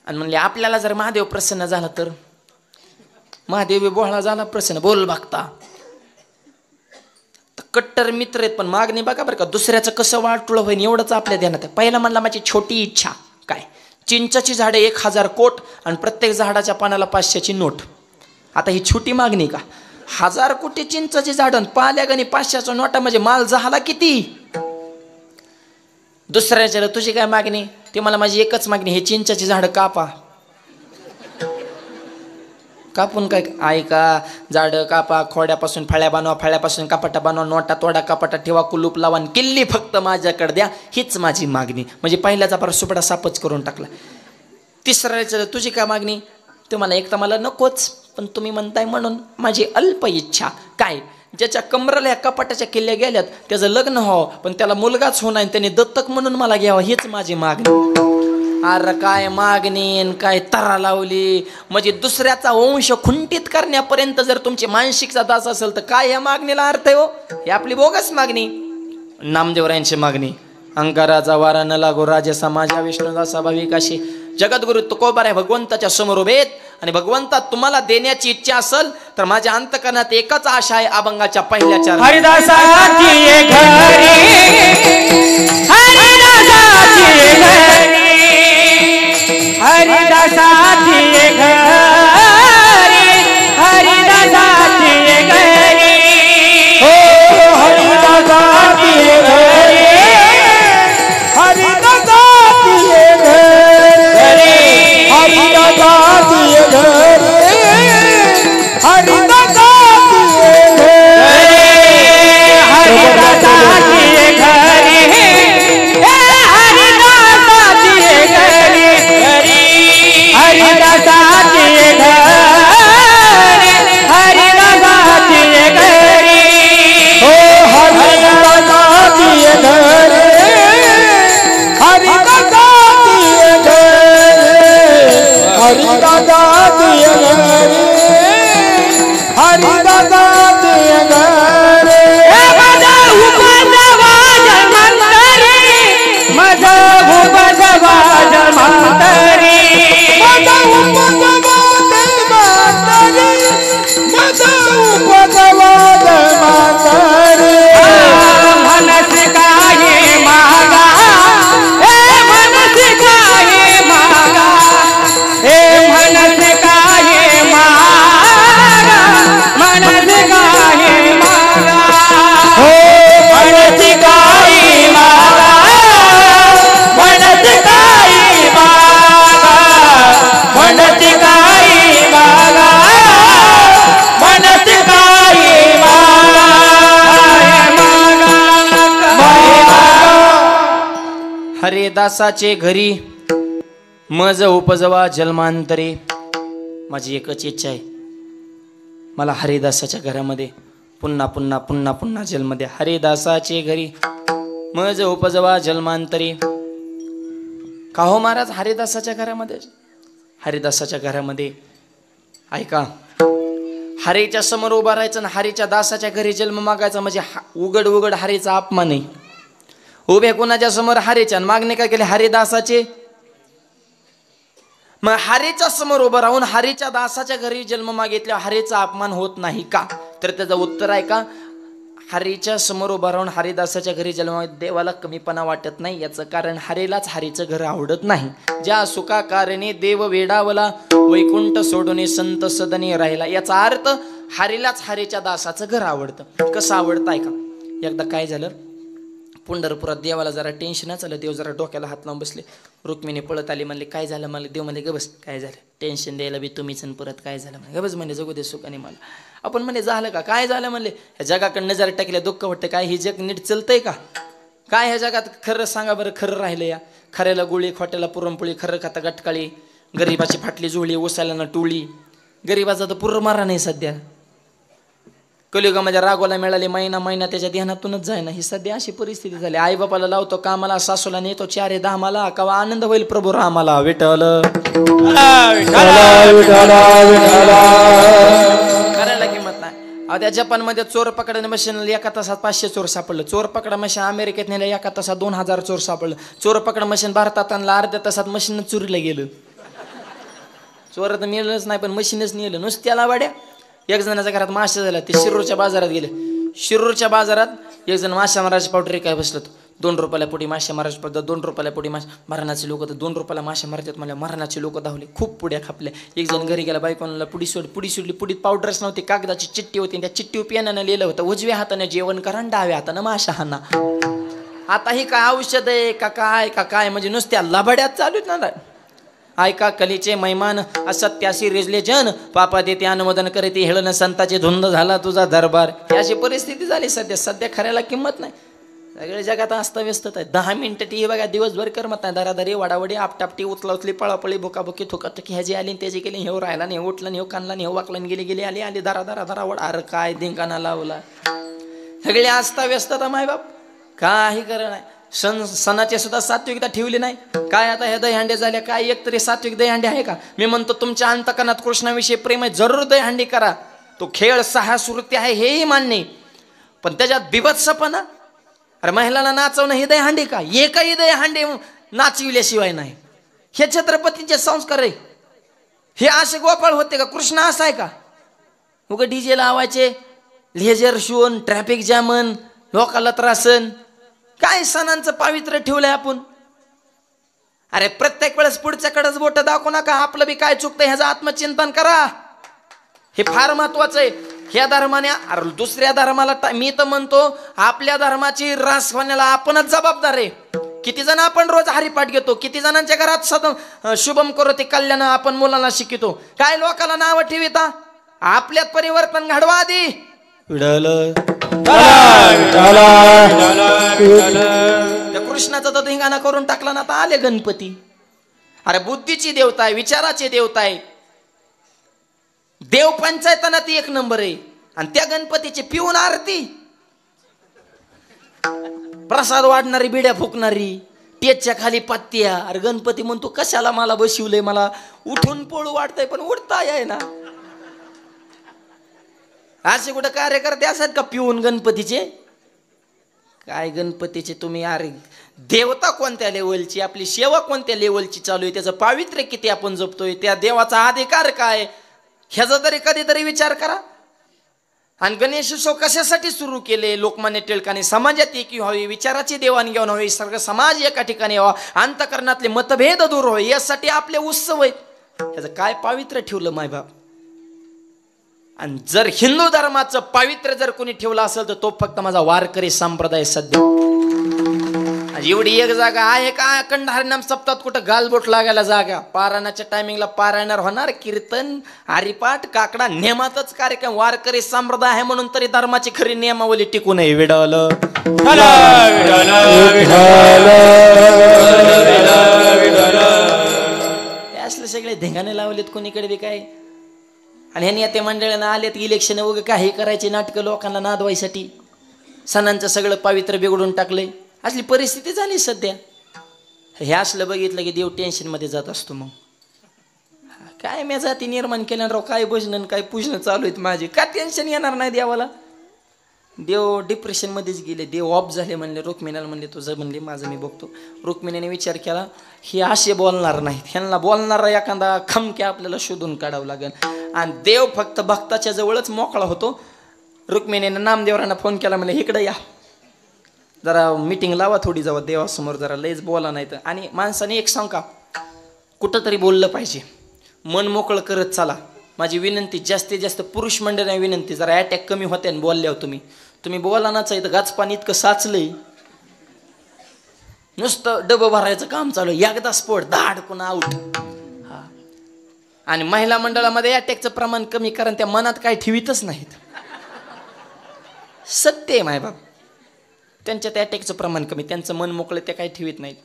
आणि म्हणले आपल्याला जर महादेव प्रसन्न झाला तर. महादेव बोहळा झाला प्रसन्न बोल बघता. कट्टर मित्र आहेत पण मागणी बघा बरं का. दुसऱ्याचं कसं वाटुळं होईन एवढंच आपल्या ध्यानात आहे. पहिला म्हणला माझी छोटी इच्छा काय. चिंचाची झाडे 1000 कोट आणि प्रत्येक झाडाच्या पानाला 500ची नोट. आता ही छोटी मागणी का. 1000 कोटी चिंचाची झाडं पाल्या गणी 500च्या नोटा म्हणजे माल झाला किती. दुसऱ्याच्या तुझी काय मागणी. ते मला माझी एकच मागणी हे चिंचाची झाडं कापा. कापून काय ऐका झाडं कापा खोड्यापासून फळ्या बनवा फळ्यापासून कपाटा बनवा नोटा तोडा कपाटा ठेवा कुलूप लावा किल्ली फक्त माझ्याकडे द्या हीच माझी मागणी. म्हणजे पहिल्याचा पर सुपडा सापच करून टाकला. तिसऱ्याचं तुझी काय मागणी. तुम्हाला एक तर मला नकोच पण तुम्ही म्हणताय म्हणून माझी अल्प इच्छा काय. ज्याच्या कमराला या कपाटाच्या किल्ल्या गेल्यात त्याचं लग्न व्हावं पण त्याला मुलगाच होणार त्याने दत्तक म्हणून मला घ्यावं हीच माझी मागणी. अरे काय मागणी काय तरा लावली. म्हणजे दुसऱ्याचा वंश खुंटीत करण्यापर्यंत जर तुमची मानसिकता दास असेल तर काय ह्या मागणीला अर्थ आहे हो. ही आपली बोगस मागणी. नामदेवरायांची मागणी. अंकाराचा वारा न लागो राजे समाजा विष्णुदासा भाविकाशी. जगद्गुरु तुकोबार आहे भगवंताच्या समोर उभेत आणि भगवंता तुम्हाला देण्याची इच्छा असेल तर माझ्या अंतकरणात एकच आशा आहे अभंगाच्या पहिल्या चार. हरिदासाची घरी हरिदासाची घरी हरिदासाची घरी हरिदासाची घरी हो हरिदासाची घरी हरिदासाची घरी हरिदासाची घरी हरिदासाची घरी हरिदासाची घरी हरिदासाची घरी हरिदासाची घरी हो हरिदासाची घरी हरिदासाची घरी हरिदासाची घरी हरिदासाची घरी माझा उपजवाज मंतरी माझा उपजवाज मंतरी माझा उपजवाज मंतरी माझा उपजवाज मंतरी मनस काही मागा हे मनस काही मागा हे मनस काही मागा मनस काही मागा हो मनस काही मागा मनस काही मागा मनस काही मागा मनस काही मागा. हरिदासाचे घरी मज उपजवा जन्मांतरे. माझी एकच इच्छा आहे मला हरिदासाच्या घरामध्ये पुन्हा पुन्हा पुन्हा पुन्हा जन्म द्या. हरिदासाचे घरी मज उपजवा जन्मांतरी. का हो महाराज हरिदासाच्या घरामध्ये. हरिदासाच्या घरामध्ये ऐका हरीच्या समोर उभा राहायचं आणि हरीच्या दासाच्या घरी जन्म मागायचा म्हणजे उघड उघड हरीचा अपमान आहे. उभे कोणाच्या समोर हरीच्या आणि मागणे काय केले हरिदासाचे. मग हरीच्या समोर उभं राहून हरीच्या दासाच्या घरी जन्म मागितल्यावर हरीचा अपमान होत नाही का. तर त्याचं उत्तर आहे का हरीच्या समोर उभं राहून हरिदासाच्या घरी जन्म देवाला कमीपणा वाटत नाही. याचं कारण हरीलाच हरीचं घर आवडत नाही. ज्या सुखा कारणे देव वेडावला वैकुंठ सोडून संत सदनी राहिला. याचा अर्थ हरीलाच हरीच्या दासाचं घर आवडतं. कसं आवडतं आहे का. एकदा काय झालं पंढरपुरात देवाला जरा टेन्शनच आलं. देव जरा डोक्याला हात लावून बसले. रुक्मिणी पळत आली म्हणले काय झालं. मला देव म्हणले ग बस काय झालं टेन्शन द्यायला बी तुम्हीच परत काय झालं म्हणले ग बस म्हणले जगू दे सुखाने मला. आपण म्हणले झालं का काय झालं म्हणले ह्या जगाकडे नजर टाकल्या दुःख वाटतं काय हे जग नीट चलतंय का काय ह्या जगात खरं सांगा बरं खरं राहिलं या. खऱ्याला गोळी खोट्याला पुरणपोळी खरं खाता गटकाळी गरीबाची फाटली जुळली ओसायला ना टोळी. गरीबाचा तर पूर्ण मारा नाही सध्या. कलियुगामध्ये रागोला मिळाले महिना त्याच्या ध्यानातूनच जाय ना. ही सध्या अशी परिस्थिती झाली. आई बापाला लावतो कामाला सासूला नेतो 4-10 कवा आनंद होईल प्रभू रामाला. विठ्ठल करायला किंमत नाही. त्या जपानमध्ये चोर पकडा मशीन एका तासात 500 चोर सापडलं. चोर पकडा मशीन अमेरिकेत नेलं एका तासात 2000 चोर सापडलं. चोर पकडा मशीन भारतात आणलं अर्ध्या तासात मशीन चोरीला गेलं. चोर तर मिळलंच नाही पण मशीनच नेलं नुसत्याला वाड्या. एक जणाच्या घरात मासे झाला. ते शिरूरच्या बाजारात गेले. शिरूरच्या बाजारात एक जण मासे मारायचे पावडर काय बसलं. 2 रुपयाला पुढे मासे मारायची पद्धत 2 रुपयाला पुढे मासे मरणाचे लोक तर 2 रुपयाला मासे मारतात मला. मरणाचे लोक धावले खूप पुड्या खापल्या. एक जण घरी गेला बायकोला पुडी सोडली. पुडीत पावडरच नव्हती कागदाची चिठ्ठी होती. त्या चिठ्ठीवर पेनानं लिहिलं होतं उजव्या हाताने जेवण करा डाव्या हातानं माशा हाना. आता ही काय औषध आहे का काय म्हणजे नुसत्या लबाड्यात चालूच ना. ऐका कलीचे मैमान असत्यासी रिजले जन पापा देते अनुमोदन करीते हेळन संताचे धुंद झाला तुझा दरबार. ही अशी परिस्थिती झाली सध्या खऱ्याला किंमत नाही. सगळ्या जगात अस्ताव्यस्तच आहे. 10 मिनिटं टी बघा दिवसभर करमत नाही. दरादरी वडावडी आपटापटी उचलाउचली पळापळी भुकाभुकी थुकाथुकी ह्याची आली त्याची गेली हेव राहिला नाही उठला नाही कानला नाही वाकला गेली आली दरा वड. अरे काय धिंगाणा लावला. सगळे अस्ताव्यस्तता मायबाप काही करत नाही. सणाचे सुद्धा सात्विकता ठेवली नाही. काय आता ह्या दहीहंडे झाल्या काय एक तरी सात्विक दहीहंडे आहे का. मी म्हणतो तुमच्या अंतकरणात कृष्णाविषयी प्रेम आहे जरूर दहीहंडी करा. तो खेळ साहसवृत्ती आहे हेही मान्य पण त्याच्यात बिभत्सपणा. अरे महिलांना नाचवणं हे दहीहंडी का. एकही दहीहंडी नाचविल्याशिवाय नाही. हे छत्रपतींचे संस्कार आहे. हे असे गोपाळ होते का. कृष्ण असा आहे का. उगा डीजे लावायचे लेजर शोन ट्रॅफिक जॅमन लोकाला त्रासन. काय सणांचं पावित्र्य ठेवलंय आपण. अरे प्रत्येक वेळेस पुढच्याकडेच बोट दाखवू नका. आपलं बी काय चुकतंय ह्याचं आत्मचिंतन करा. हे फार महत्वाचं आहे. ह्या धर्माने अरे दुसऱ्या धर्माला मी तर म्हणतो आपल्या धर्माची रास होण्याला आपणच जबाबदार आहे. किती जण आपण रोज हरिपाठ घेतो. किती जणांच्या घरात शुभम करोति कल्याण आपण मुलांना शिकवतो. काय लोकांना नाव ठेविता. आपल्यात परिवर्तन घडवा आधी. त्या कृष्णाचा तर धिंगाणा करून टाकला ना. आता आले गणपती. अरे बुद्धीची देवता आहे विचाराची देवता आहे. देव पंचायतना ती 1 नंबर आहे. आणि त्या गणपतीची पिऊन आरती प्रसाद वाढणारी बिड्या फुकणारी टेजच्या खाली पत्त्या. अरे गणपती म्हणतो कशाला मला बसवलंय. मला उठून पळू वाटतंय पण उठता आहे ना. असे कुठं कार्यकर्ते असतात का पिऊन गणपतीचे. काय गणपतीचे तुम्ही. अरे देवता कोणत्या लेवलची आपली सेवा कोणत्या लेवलची चालू आहे. त्याचं पावित्र्य किती आपण जपतोय. त्या देवाचा अधिकार काय ह्याचा तरी कधीतरी विचार करा. आणि गणेशोत्सव कशासाठी सुरू केले. लोकमान्य टिळकांनी समाजात एकी व्हावी विचाराची देवाणघेवाण व्हावी सगळं समाज एका ठिकाणी व्हावा अंतकरणातले मतभेद दूर व्हावे यासाठी आपले उत्सव आहेत. ह्याचं काय पावित्र्य ठेवलं मायबाप. आणि जर हिंदू धर्माचं पावित्र्य जर कोणी ठेवलं असेल तर तो फक्त माझा वारकरी संप्रदाय. सध्या एवढी एक जागा आहे का अखंड हरिनाम सप्ताहात कुठं गालबोट लागायला जागा. पारायणाच्या टायमिंगला पारायणार होणार कीर्तन हरिपाठ काकडा नेमातच कार्यक्रम. वारकरी संप्रदाय आहे म्हणून तरी धर्माची खरी नियमावली टिकू नये. विडल असले सगळे धिंगाणे लावलेत कोणीकडे बी काय. आणि ह्यांनी त्या मंडळांना आलेत इलेक्शन वगैरे काही करायचे नाटकं लोकांना नादवायसाठी. सणांचं सगळं पावित्र्य बिघडून टाकलंय. असली परिस्थिती झाली सध्या. हे असलं बघितलं की देव टेन्शन मध्ये जात असतो. मग काय मी जाती निर्माण केल्यानं राव काय भजन काय पूजन चालू आहेत माझे. का टेन्शन येणार नाही देवाला. देव डिप्रेशन मध्येच गेले. देव ऑफ झाले म्हणले. रुक्मिणीला म्हणले तुझं म्हणले माझं मी बघतो. रुक्मिणीने विचार केला हे असे बोलणार नाहीत. ह्यांना बोलणारा एखादा खमक्या आपल्याला शोधून काढावं लागेल. आणि देव फक्त भक्ताच्या जवळच मोकळा होतो. रुक्मिणीने नामदेवरांना फोन केला म्हणले इकडे या जरा मीटिंग लावा थोडी जावा देवासमोर जरा लयच बोला नाही तर. आणि माणसाने एक सांग का कुठंतरी बोललं पाहिजे. मन मोकळं करत चला. माझी विनंती जास्तीत जास्त पुरुष मंडळाने विनंती जरा अटॅक कमी होते आणि बोलल्यावर तुम्ही बोला नाच इथं गाचपान इतकं साचलंय. नुसतं डबं भरायचं काम चालू आहे. एकदा स्फोट दाड पुन्हा आऊट. हा आणि महिला मंडळामध्ये अटॅकचं प्रमाण कमी कारण त्या मनात काय ठेवीतच नाहीत. सत्य आहे मायबाप. त्यांच्या त्या अटॅकचं प्रमाण कमी. त्यांचं मन मोकळं ते काही ठेवीत नाहीत.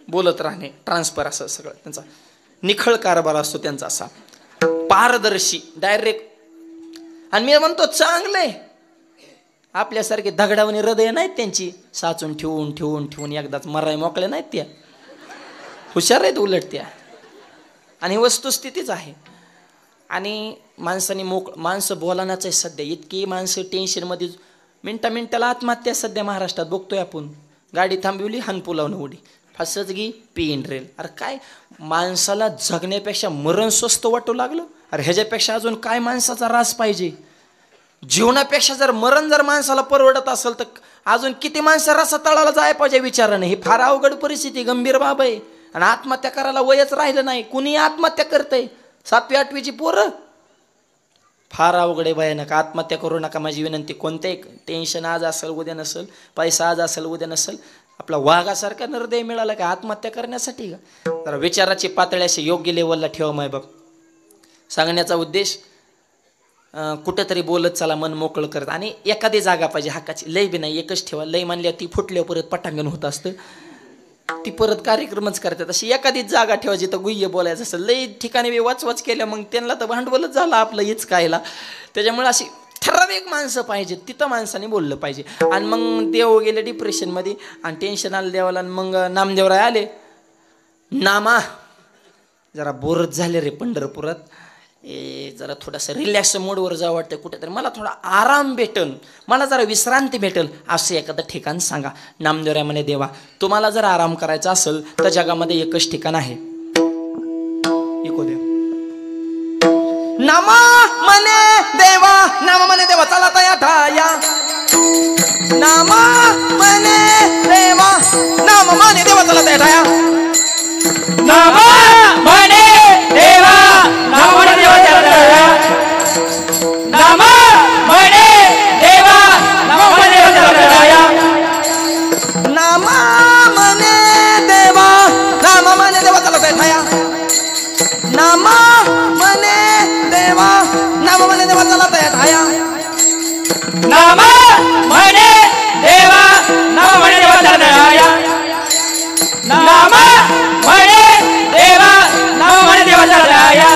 बोलत राहणे ट्रान्सफर असं सगळं त्यांचा निखळ कारभार असतो त्यांचा असा पारदर्शी डायरेक्ट. आणि मी म्हणतो चांगलंय. आपल्यासारखे दगडावणी हृदय नाहीत त्यांची. साचून ठेवून ठेवून ठेवून एकदाच मराय मोकळ्या नाहीत त्या. हुशार आहेत उलट त्या. आणि वस्तुस्थितीच आहे. आणि माणसाने माणसं बोलानाच आहे सध्या. इतकी माणसं टेन्शनमध्ये मिनटाला आत्महत्या सध्या महाराष्ट्रात बघतोय आपण. गाडी थांबवली हानपुलावून उडी फसजगी पीन रेल. अरे काय माणसाला जगण्यापेक्षा मरण स्वस्त वाटू लागलं. अरे ह्याच्यापेक्षा अजून काय माणसाचा रास पाहिजे. जीवनापेक्षा जर मरण जर माणसाला परवडत असेल तर अजून किती माणसं रसा तळाला जायला पाहिजे विचाराने. ही फार अवघड परिस्थिती गंभीर बाब आहे. आणि आत्महत्या करायला वयच राहिलं नाही. कुणी आत्महत्या करतंय. 7वी 8वीची पोरं. फार अवघड आहे भयानक. आत्महत्या करू नका माझी विनंती. कोणत्याही टेन्शन आज असेल उद्या नसेल. पैसा आज असेल उद्या नसेल. आपला वाघासारखा नरदेह मिळाला का आत्महत्या करण्यासाठी का? जरा विचाराची पातळी अशी योग्य लेवलला ठेवा मायबाप. सांगण्याचा उद्देश कुठंतरी बोलत चला, मन मोकळं करत. आणि एखादी जागा पाहिजे हक्काची, लय बी नाही, एकच ठेवा. लय मानल्या ती फुटल्यावर परत पटांगण होत असतं, ती परत कार्यक्रमच करतात. अशी एखादीच जागा ठेवा जिथं गुह्य बोलायचं असं. लय ठिकाणी वाच केल्या मग त्यांना तर भांडवलच झालं आपलं हेच कायला. त्याच्यामुळे अशी ठराविक माणसं पाहिजे, तिथं माणसाने बोललं पाहिजे. आणि मग देव गेले डिप्रेशनमध्ये आणि टेन्शन आलं देवाला. आणि मग नामदेवराय आले, नामा जरा बोरच झाले रे पंढरपुरात, जरा थोडासा रिलॅक्स मोडवर जावं वाटतं कुठेतरी, मला थोडा आराम भेटल, मला जरा विश्रांती भेटेल, असं एखादं ठिकाण सांगा. नामदेवराय म्हणे, देवा तुम्हाला जर आराम करायचा असेल तर जगामध्ये एकच ठिकाण आहे. ऐकू द्या. नामा म्हणे देवा, नामा म्हणे देवा चला तया ठाया. नामा म्हणे देवा, नामा म्हणे देवा चला तया ठाया. नामा म्हणे देवा, नामा म्हणे देवा चला तया. नामा म्हणे देवा, नामा म्हणे देवा चला तया. नामा म्हणे देवा, नामा म्हणे देवा चला तया ठाया. नामा म्हणे देवा, नामा म्हणे देवा चला तया ठाया. नामा म्हणे देवा, नामा म्हणे देवा चला तया. नामा म्हणे देवा, नामा म्हणे देवा चला तया.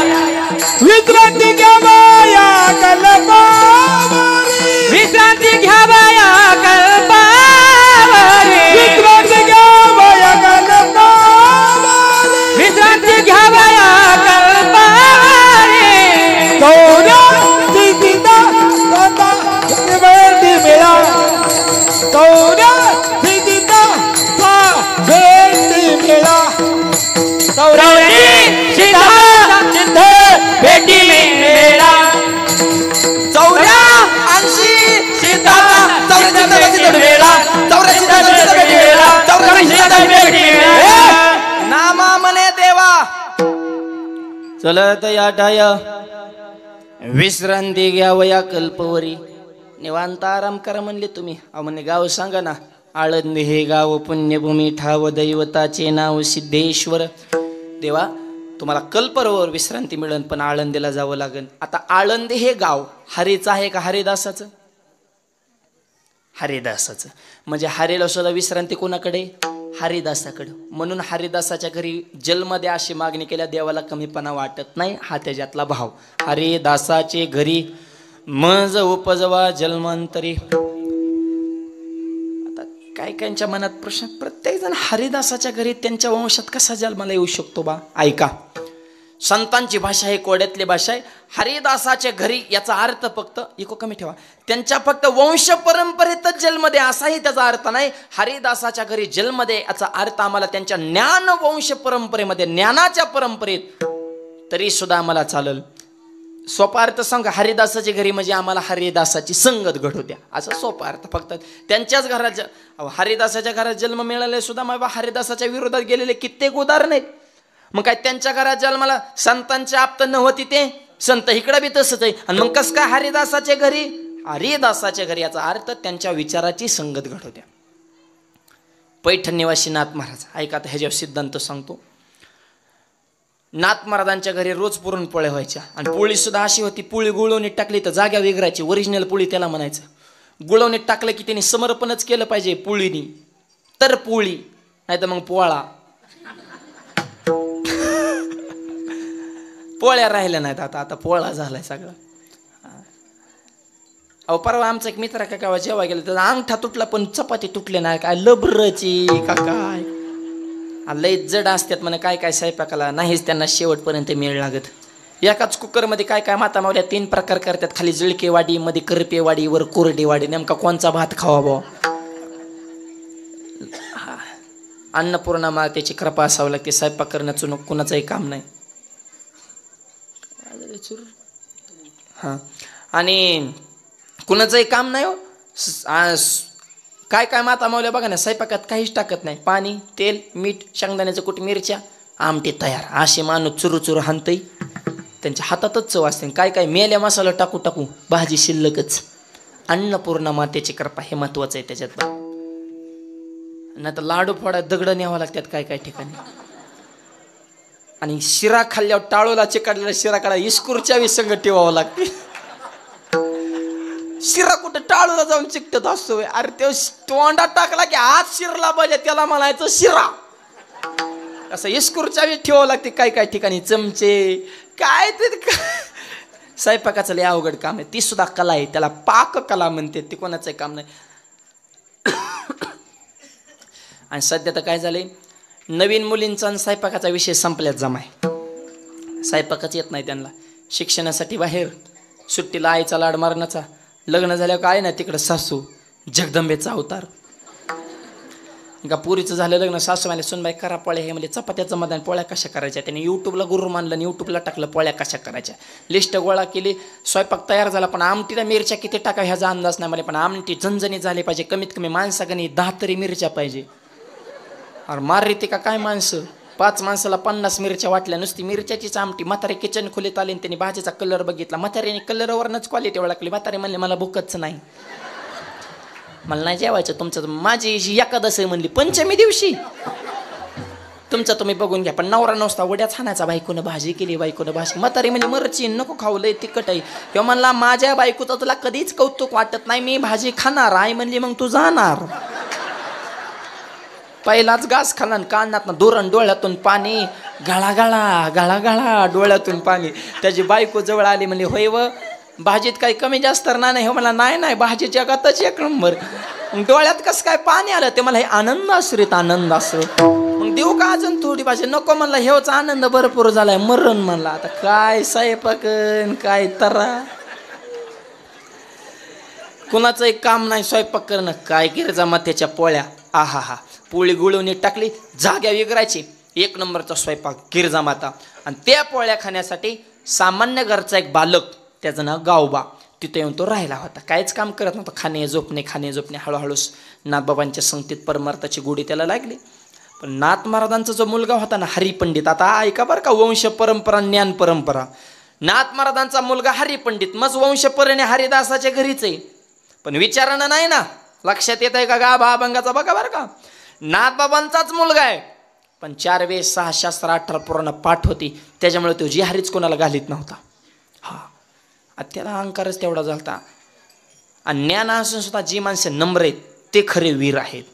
विश्रांती घ्यावया कल्पावरी, विश्रांती घ्यावया कल्पावरी, विश्रांती घ्यावया कल्पावरी, विश्रांती घ्यावया कल्पावरी. गौरा दिदिदा दादा भेटी मिळा, गौरा दिदिदा भेटी मिळा. गौरवनी सीता सिद्ध भेटी मिळा. चौऱ्या ऐंशी सीता चौऱ्याची भेटी मिळा. चौऱ्याची भेटी मिळा. चौऱ्याची भेटी मिळा. नामा म्हणे देवा चलत या ठाया. विश्रांती घ्यावया कल्पवरी. निवांत आराम करा म्हणले तुम्ही. म्हणे गाव सांगा ना. आळंदी हे गाव पुण्यभूमी ठाव, दैवताचे नाव सिद्धेश्वर. देवा तुम्हाला कल्पवरीवर विश्रांती मिळेल, पण आळंदीला जावं लागेल. आता आळंदी हे गाव हरीचं आहे का हरिदासाचं? हरिदासाचं. म्हणजे हरीला सुद्धा विश्रांती कोणाकडे? हरिदासाकडे. म्हणून हरिदासाच्या घरी जन्मदे अशी मागणी केल्या, देवाला कमीपणा वाटत नाही, हा त्याच्यातला भाव. हरिदासाचे घरी मज उपजवा जन्मांतरी. आता काय कायच्या मनात प्रश्न, प्रत्येक जण हरिदासाच्या घरी त्यांच्या वंशात कसा जन्माला येऊ शकतो बा? ऐका, संतांची भाषा ही कोड्यातली भाषा आहे. हरिदासाच्या घरी याचा अर्थ फक्त इको कमी ठेवा, त्यांच्या फक्त वंश परंपरेतच जन्म दे असाही त्याचा अर्थ नाही. हरिदासाच्या घरी जन्म दे याचा अर्थ आम्हाला त्यांच्या ज्ञान वंश परंपरेमध्ये, ज्ञानाच्या परंपरेत तरी सुद्धा आम्हाला चालेल. सोपा अर्थ सांगा, हरिदासाच्या घरी म्हणजे आम्हाला हरिदासाची संगत घडू द्या, असा सोपा अर्थ. फक्त त्यांच्याच घरात हरिदासाच्या घरात जन्म मिळाले सुद्धा मग हरिदासाच्या विरोधात गेलेले कित्येक उदाहरण आहेत. मग काय त्यांच्या घरात जन्माला संतांच्या आप्त नव्हती ते संत इकडं बी तसंच आहे. आणि मग कसं काय हरिदासाच्या घरी? हरिदासाच्या घरी याचा अर्थ त्यांच्या विचाराची संगत घडू द्या. पैठण निवासी नाथ महाराज, ऐका आता ह्याच्यावर सिद्धांत सांगतो. नाथ महाराजांच्या घरी रोज पुरणपोळ्या व्हायच्या. आणि पोळी सुद्धा अशी होती, पोळी गुळवणीत टाकली तर जाग्या वेगळायची. ओरिजिनल पोळी त्याला म्हणायचं. गुळवणीत टाकलं की त्यांनी समर्पणच केलं पाहिजे पोळीनी, तर पोळी, नाही तर मग पोळा. पोळ्या राहिल्या नाहीत आता, आता पोळा झालाय सगळा. अहो परवा आमचा एक मित्र का गावा जेव्हा गेला तर अंगठा तुटला पण चपाती तुटले नाही. काय लबरची का काय, लय जड असतात म्हणे काय काय स्वयंपाकाला, नाहीच त्यांना शेवटपर्यंत मेळ लागत. एकाच कुकरमध्ये काय काय माता मावल्या 3 प्रकार करतात. खाली जळके वाडी, मध्ये करपे वाडी, वर कोरडी वाडी. नेमका कोणचा भात खावा भाऊ? अन्नपूर्णा मातेची कृपा असावं लागते. स्वयंपाक करण्याचं कुणाचंही काम नाही. हां, आणि कुणाचंही काम नाही हो. काय काय माता मावल्या बघा ना, स्वयंपाकात काहीच टाकत नाही. पाणी, तेल, मीठ, शेंगदाण्याचं कूट, मिरच्या, आमटी तयार. असे माणूस चुरू चुरू हाणतंय. त्यांच्या हातातच चव असते. काय काय मेल्या मसाला टाकू टाकू भाजी शिल्लकच. अन्नपूर्णा मातेची कृपा हे महत्वाचं आहे त्याच्यात. नाही तर लाडू फोडा दगड न्यावं लागतात काय काय ठिकाणी. आणि शिरा खाल्ल्यावर टाळूला चिकाडलेला शिरा काढा इस्कूरच्या विसंग ठेवावं लागते. शिरा कुठं टाळूला जाऊन चिकटत असतो. अरे ते तोंडात टाकला की आज शिरला पाहिजे त्याला म्हणायचं शिरा. असं इस्कूरच्या वेळी ठेवावं लागते काय काय ठिकाणी चमचे काय ते. स्वयंपाकाचं लय अवघड काम आहे. ती सुद्धा कला आहे. त्याला पाक कला म्हणते. ती कोणाचं काम नाही. आणि सध्या तर काय झालंय नवीन मुलींचा स्वयंपाकाचा विषय संपल्यात जमाय. स्वयंपाकच येत नाही त्यांना. शिक्षणासाठी बाहेर सुट्टीला आईचा लाड मारण्याचा. लग्न झाल्यावर काय ना तिकडं सासू जगदंबेचा अवतार. का पुरीचं झालं लग्न सासू मला सुनबाई करा पोळ्या. हे म्हणजे चपात्याचं मैदान पोळ्या कशा करायच्या. त्याने यूट्यूबला गुरु मानलं आणि यूट्यूबला टाकलं पोळ्या कशा करायच्या. लिस्ट गोळा केली. स्वयंपाक तयार झाला. पण आमटीला मिरच्या किती टाका ह्याचा अंदाज नाही मला. पण आमटी झणझणीत झाली पाहिजे. कमीत कमी माणसागणी 10 तरी मिरच्या पाहिजे. अरे मार रीती का काय माणसं. 5 माणसाला 50 मिरच्या वाटल्या. नुसती मिरच्याचीच आमटी. म्हातारे किचन खोलीत आले. त्यांनी भाजीचा कलर बघितला. म्हाताऱ्याने कलरवरनच क्वालिटी ओळखली. म्हातारे म्हणले मला भूकच नाही. मला नाही जेवायचं तुमचं. माझी एकादश आहे म्हणली पंचमी दिवशी. तुमचं तुम्ही बघून घ्या. पण नवरा नसता वड्याच हाणायचा. बायकोनं भाजी केली. बायकोनं भाजी. म्हातारी म्हणजे मरची नको खाऊ लय तिखट आहे. किंवा म्हणला माझ्या बायकोचं तुला कधीच कौतुक वाटत नाही. मी भाजी खाणार. आई म्हणली मग तू जाणार. पहिलाच घास खाला. कानात धोरण डोळ्यातून पाणी गाळा गाळा डोळ्यातून पाणी. त्याची बायको जवळ आली म्हणली होय व भाजीत काही कमी जास्त नाही. हो मला नाही भाजी जगातच 1 नंबर. मग डोळ्यात कसं काय पाणी आलं. ते मला हे आनंद आश्रित आनंद आश्र. मग देऊ का अजून थोडी भाजी. नको म्हणला हेच आनंद भरपूर झालाय. मरण म्हणला. आता काय स्वयंपाकन काय तरा. कुणाचं एक काम नाही स्वयंपाक करणं. काय गिरजा माथ्याच्या पोळ्या. आहा हा पोळी गुळवणी टाकली जाग्या विगरायची. 1 नंबरचा स्वयंपाक गिरजा माता. आणि त्या पोळ्या खाण्यासाठी सामान्य घरचा एक बालक त्याचं नाव गावबा तिथे येऊन तो राहिला होता. काहीच काम करत नव्हतं. खाणे झोपणे. हळूहळू नाथबाबांच्या संगतीत परमार्थाची गोडी त्याला लागली. पण नाथ महाराजांचा जो मुलगा होता ना हरिपंडित. आता ऐका बरं का वंश परंपरा ज्ञान परंपरा. नाथ महाराजांचा मुलगा हरिपंडित. मग वंशपरणे हरिदासाच्या घरीच आहे. पण विचारानं नाही ना. लक्षात येत आहे का गाभा अभंगाचा बघा बरं का. नाथबाबांचाच मुलगा आहे. पण 4 वेद 6 शास्त्र 18 पुराण पाठ होती. त्याच्यामुळे तो जी हरीच कोणाला घालीत नव्हता. हा त्याला अहंकारच तेवढा झालता. आणि ज्ञान असून सुद्धा जी माणसं नम्र आहेत ते खरे वीर आहेत.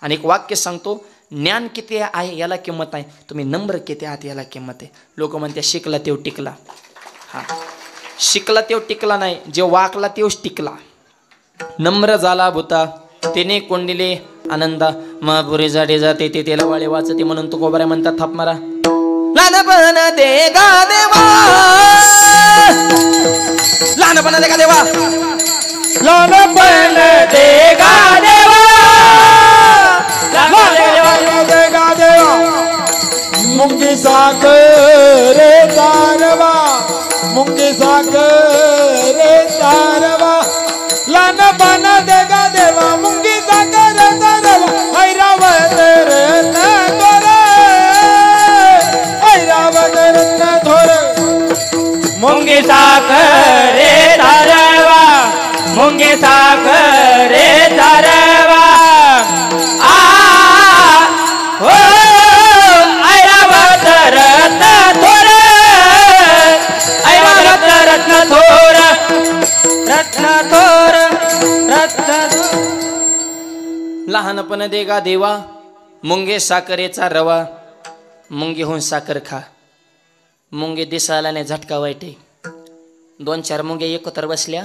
आणि एक वाक्य सांगतो. ज्ञान किती आहे याला किंमत आहे. तुम्ही नम्र किती आहात याला किंमत आहे. लोक म्हणते शिकला तेव टिकला. हा शिकला तेव टिकला नाही. जे वाकला तेवच टिकला. नम्र झाला भूता तेने कोंडिले आनंदा. महापुरी जाडे जाते ते त्याला वाळे वाचते. म्हणून तू गोबऱ्या म्हणतात थाप मारा. लहानपण दे गा देवा. लहानपण दे गा देवा. लहानपण दे गा देवा. लहानपण दे गा देवा. मुंगी साखर तारवा. मुंगी साखर तारवा. लहानपण दे गा देवा. मुंगी साखर तारवा. ऐरावत रत्न थोर. ऐरावत रत्न थोर. मुंगी साखर तारवा. मुंगी साखर तारवा. हो ऐरावत रत्न थोर. ऐरावत रत्न थोर. रत्न थोर. लहानपण दे गा देवा. मुंगे साखरेचा रवा. मुंगे होऊन साखर खा. मुंगे दिसायला नाही झटका वाईट आहे. 2-4 मुंग्या एकत्र बसल्या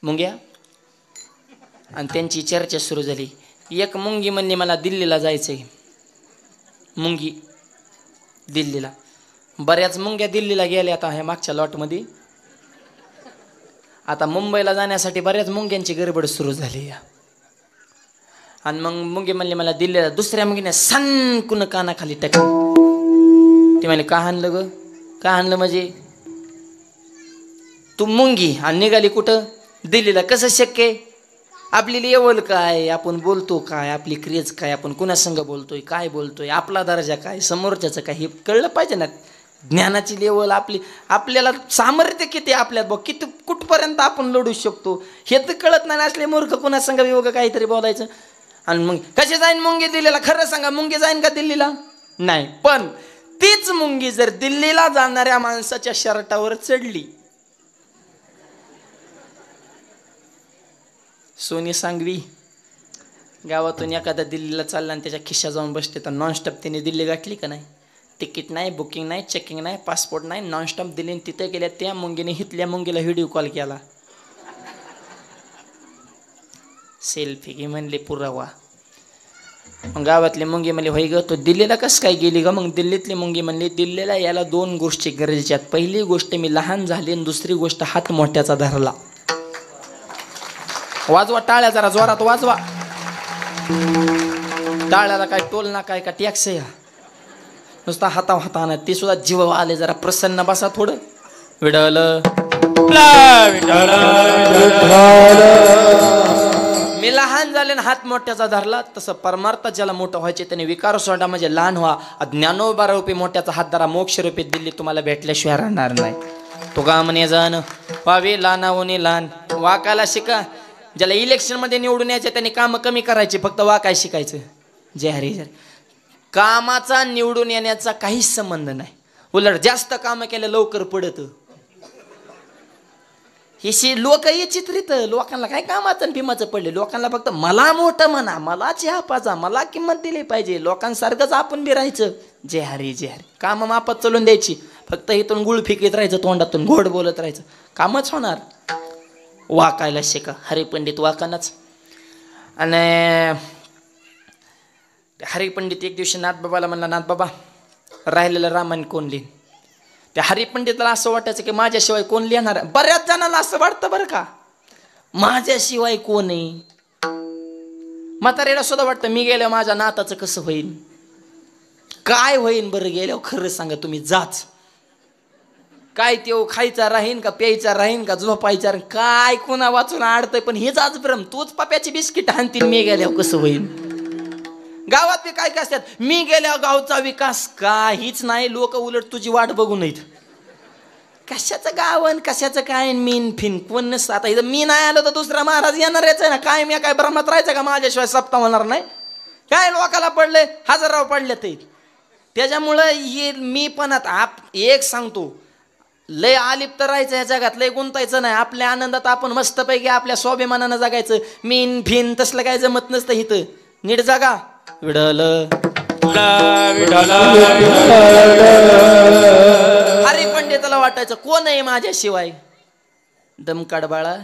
मुंग्या आणि त्यांची चर्चा सुरू झाली. एक मुंगी म्हणली मला दिल्लीला जायचंय. मुंगी दिल्लीला. बऱ्याच मुंग्या दिल्लीला गेल्या आता ह्या मागच्या लॉटमध्ये. आता मुंबईला जाण्यासाठी बऱ्याच मुंग्यांची गडबड सुरू झाली. आणि मग मुंगी म्हणली मला दिल्लीला. दुसऱ्या मुंगीने सनकुन कानाखाली टाकली. ती म्हणली का हाणलं ग. का हाणलं म्हणजे तू मुंगी आणि निघाली कुठं दिल्लीला. कसं शक्य. आपली लेवल काय. आपण बोलतो काय. आपली क्रेज काय. आपण कुणासंग बोलतोय काय बोलतोय. आपला दर्जा काय. समोरच्याचं काय हे कळलं पाहिजे ना. ज्ञानाची लेवल आपली. आपल्याला सामर्थ्य किती आपल्यात बघ. किती कुठपर्यंत आपण लढू शकतो हे तर कळत नाही. असले मूर्ख कुणासंग विवग काहीतरी बोलायचं. आणि मग कशी जाईन मुंगी दिल्लीला? खरं सांगा, मुंगी जाईन का दिल्लीला? नाही. पण तीच मुंगी जर दिल्लीला जाणाऱ्या माणसाच्या शर्टावर चढली, सोनी सांगवी गावातून एखादा दिल्लीला चालला आणि त्याच्या खिशा जाऊन बसते, तर नॉनस्टॉप तिने दिल्ली गाठली का नाही? तिकीट नाही, बुकिंग नाही, चेकिंग नाही, पासपोर्ट नाही, नॉनस्टॉप दिल्ली. तिथे गेल्या त्या मुंगीने हितल्या मुंगीला व्हिडिओ कॉल केला, सेल्फी घे म्हणले पुरावा. मग गावातली मुंगी म्हणली, होय ग तो दिल्लीला कसं काय गेली ग? मग दिल्लीतली मुंगी म्हणली, दिल्लीला याला 2 गोष्टी गरजेच्या आहेत. पहिली गोष्ट मी लहान झाली आणि दुसरी गोष्ट हात मोठ्याचा धरला. वाजवा टाळ्या, जरा जोरात वाजवा. टाळ्याला काय टोल ना काय का टॅक्स या? नुसता हाताना ती सुद्धा जीव आले. जरा प्रसन्न बसा थोडं. विडल मी लहान झाले ना हात मोठ्याचा धरला, तसं परमार्थ ज्याला मोठं व्हायचे त्याने विकार सोडा, म्हणजे लहान व्हा. ज्ञानोबा रूपी मोठ्याचा हात धरा, मोक्ष रूपी दिल्ली तुम्हाला भेटल्याशिवाय राहणार नाही. तो का म्हणे जाण व्हावे लहानावणी लहान, वाकायला शिका. ज्याला इलेक्शन मध्ये निवडून यायचं त्याने काम कमी करायचे, फक्त वाकाय शिकायचं. जय हरी जय. कामाचा निवडून येण्याचा काहीच संबंध नाही, उलट जास्त काम केलं लवकर पडत. हे लोक चित्रित, लोकांना काय कामाचं भीमाचं पडले. लोकांना फक्त मला मोठं म्हणा, मला चहा पाजा, मला किंमत दिली पाहिजे, लोकांसारखंच आपण बी राहायचं. जय हरी जय हरी. काम मापात चालून द्यायची, फक्त इथून गुळ फिकीत राहायचं, तोंडातून गोड बोलत राहायचं, कामच होणार. वाकायला शिका. हरिपंडित वाकानाच. आणि हरिपंडित एक दिवशी नाथबाबाला म्हणला, नाथबाबा राहिलेलं रामायण कोण लिहिन? त्या हरिपंडितला असं वाटायचं की माझ्याशिवाय कोण लिहिणार? बऱ्याच जणांना असं वाटतं बरं का, माझ्याशिवाय कोण आहे. म्हातारीला सुद्धा वाटतं मी गेल्यावर माझ्या नाताचं कसं होईल, काय होईन बरं गेल्यावर? खरं सांगा तुम्ही, जाच काय तेव खायचा राहीन का, प्यायचा राहीन का, झोपायचा काय, कुणा वाचून आडतंय. पण हेच आज भ्रम, तूच पप्याची बिस्किट हाणतील मी गेल्यावर कसं होईल. गावात बी काय काय असतात, मी गेल्यावर गावचा विकास काहीच नाही. लोक उलट तुझी वाट बघून येत. कशाचं गावन, कशाचं काय मीन फिन कोण नसतं. आता इथं मी नाही आलो तर दुसरा महाराज येणार यायचं ना काय? मी काय भ्रमात राहायचं का माझ्याशिवाय सप्ताह होणार नाही? काय लोकाला पडले, हजाराव पडले ते. त्याच्यामुळं हे मी पण आता एक सांगतो, लय आलिप्त राहायचं या जगात, लय गुंतायचं नाही. आपल्या आनंदात आपण मस्तपैकी आपल्या स्वाभिमानानं जगायचं. मीन फिन तसलं काय जमत नसतं इथं. नीट जगा. विडल हरिपंडिताला वाटायचं कोण आहे माझ्याशिवाय? दमकाड बाळा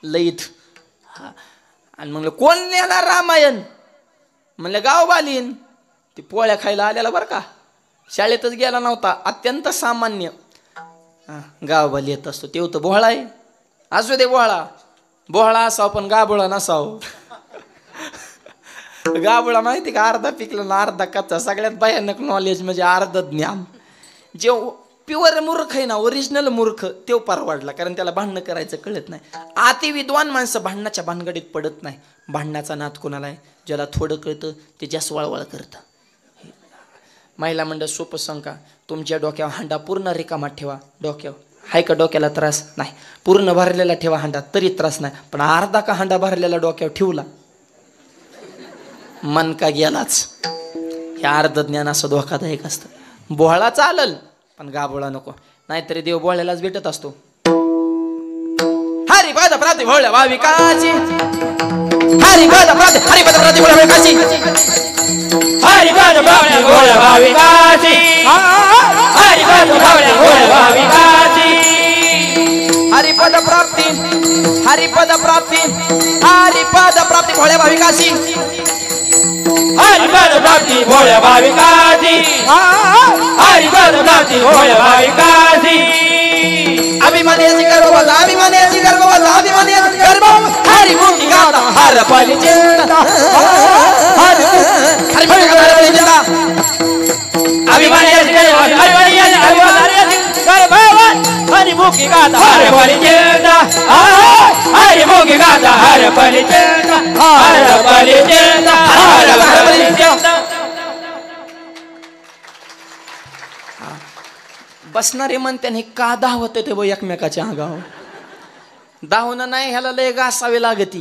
लईत. आणि म्हणलं कोण लिहिणार रामायण? म्हणलं गाव बालीन. ती पोळ्या खायला आलेला बरं का, शाळेतच गेला नव्हता, अत्यंत सामान्य. गावबाली येत असतो, तेव तर बोहळा आहे. असू दे बोहळा, बोहळा असावं पण गाबोळा नसावं. गाबोळा माहिती का, अर्धा पिकला ना अर्धा कच्चा. सगळ्यात भयानक नॉलेज म्हणजे अर्ध ज्ञान. जे प्युअर मूर्ख आहे ना, ओरिजिनल मूर्ख, तेव परवडला, कारण त्याला भांडणं करायचं कळत नाही. अति विद्वान माणसं भांडणाच्या भानगडीत पडत नाही. भांडणाचा नाद कोणाला आहे? ज्याला थोडं कळतं ते जास्त वळवळ करतं. महिला मंडळ सोपं सांगा, तुमच्या डोक्यावर हांडा पूर्ण रिकामा ठेवा. डोक्यावर हाय का डोक्याला त्रास नाही, पूर्ण भरलेला ठेवा हांडा तरी त्रास नाही. पण अर्धा का हांडा भरलेला डोक्यावर ठेवला, मन का गेलाच. हे अर्ध ज्ञान असं धोकादायक असतं. बोहळा चालल पण गाबोळा नको, नाहीतरी देव बोहळ्यालाच भेटत असतो. हरिपद प्राप्ती भोळ्या भाविकाची, हरिपद प्राप्ती, हरिपद प्राप्ती भोळ्या भाविकाची, हरिपद प्राप्ती भोळ्या भाविकाची, हरिपद प्राप्ती भोळ्या भाविकाची, हरिपद प्राप्ती, हरिपद प्राप्ती, हरिपद प्राप्ती भोळ्या भाविकाची, हरिपद प्राप्ती भोळ्या भाविकाची, हरिपद प्राप्ती भोळ्या भाविकाची. अभिमानाची गर्भवत, अभिमानाची गर्भवत, अभिमानाची गर्भवत, हरिमुखी गाता हर परिचिता, हरिमुखी गाता हर परिचिता, अभिमानाची गर्भवत, हरिमुखी गाता हर परिचिता, हरिमुखी गाता हर परिचिता, हर परिचिता, हर परिचिता. बसणारे म्हणते हे का धावत ते एकमेकाच्या अंगावर. धावणं नाही, ह्याला लय घासावी लागती.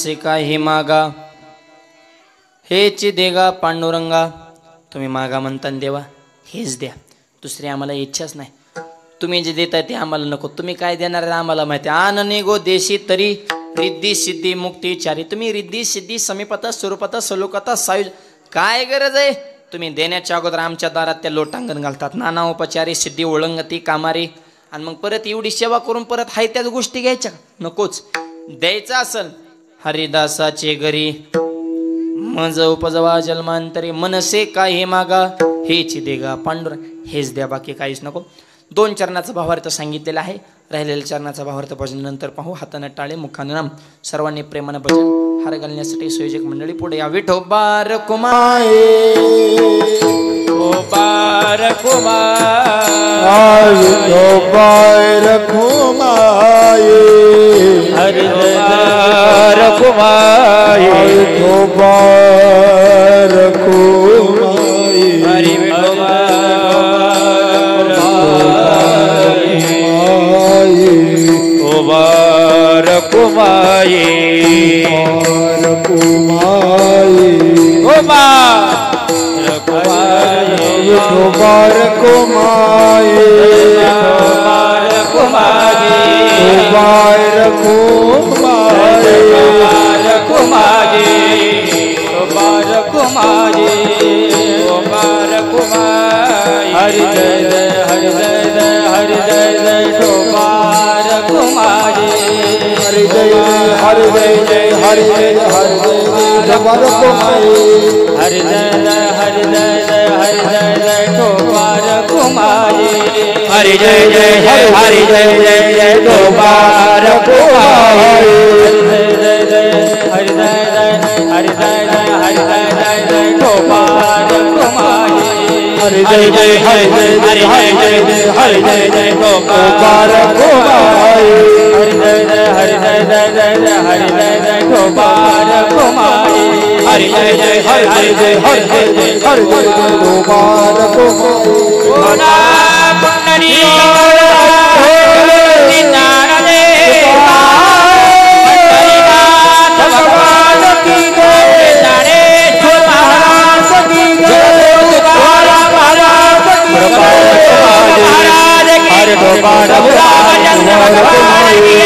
मनसे काही मागा हेच देगा पांडुरंगा. तुम्ही मागा म्हणता देवा हेच द्या, दुसरी आम्हाला इच्छाच नाही. तुम्ही जे देताय ते आम्हाला नको. तुम्ही काय देणार आहे आम्हाला माहिती. आनने गो देशी तरी रिद्धी सिद्धी मुक्ती चारी. तुम्ही रिद्धी सिद्धी समीपता स्वरूपता सलोकता सायु काय गरज आहे. तुम्ही देण्याच्या अगोदर आमच्या दारात त्या लोटांगण घालतात. नाना उपचारी सिद्धी ओळंगती कामारी. आणि मग परत एवढी सेवा करून परत हाय त्याच गोष्टी घ्यायच्या नकोच. द्यायचं असल हरिदासाचे घरी मज उपजवा जन्मांतरी मनसे काही मागा हेच देगा पांडुर हेच द्या, बाकी काहीच नको. 2 चरणाचा भावार्थ सांगितलेला आहे. राहिलेल्या चरणाचा भावार्थ भजन नंतर पाहू. हाताने टाळे मुखाने नाम. सर्वांनी प्रेमाने भजन हार घालण्यासाठी संयोजक मंडळी पुढे या. विठोबार कुमाये बार कुमार कुमाये हरि बार कुमाये बार कुमाये हरि बार कुमाये बार कुमाये बार कुमाये बार कुमाये बार कुमाये बार कुमाये बार कुमाये हरि जय जय हरि जय जय हरि जय जय बार कुमाये हरि जय हरि जय जय हरि जय हरि जय बार कुमाये हरि जय जय हरि जय जय हरि जय जय बार कुमाये हरि जय जय जय हरि जय जय जय बार कुमाये हरि जय जय हरि जय जय हरि जय जय हरि जय जय जय बार कुमाये हरि जय जय हरि जय हरि जय जय हरि जय जय बार कुमाये हरि जय जय हरि जय जय जय हरि जय जय बार कुमाये हरि जय जय हरि जय हरि जय हरि जय बार कुमाये गोना पुंडरी नारदे पंढरीनाथ भगवान की जय ज्ञानेश्वर महाराज की जय महाराज की जय हरि गोपाल रामचंद्र भगवान की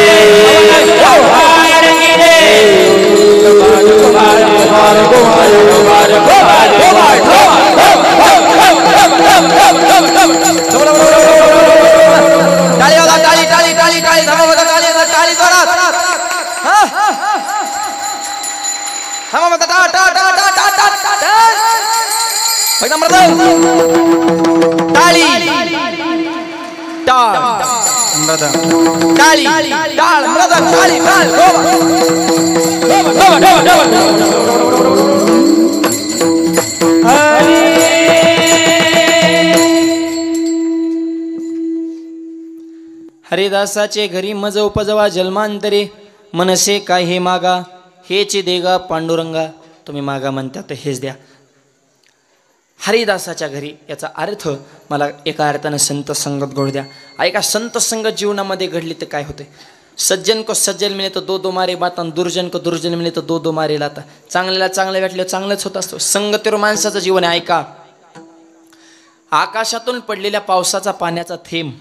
हरिदासाचे घरी मज उपजवा जन्मांतरे मनसे काही मागा हेच देगा पांडुरंगा. तुम्ही मागा म्हणता तर हेच द्या. हरिदासाच्या घरी याचा अर्थ मला एका अर्थानं संत संगत घडू द्या. ऐका संत संगत जीवनामध्ये घडली तर काय होते. सज्जन को सज्जन मिळे तर दो मारे बाता, दुर्जन को दुर्जन मिळे तर दो मारे लाता. चांगल्याला चांगलं भेटलं चांगलंच होत असतो. संगतीवर माणसाचं जीवन आहे. ऐका आकाशातून पडलेल्या पावसाचा पाण्याचा थेंब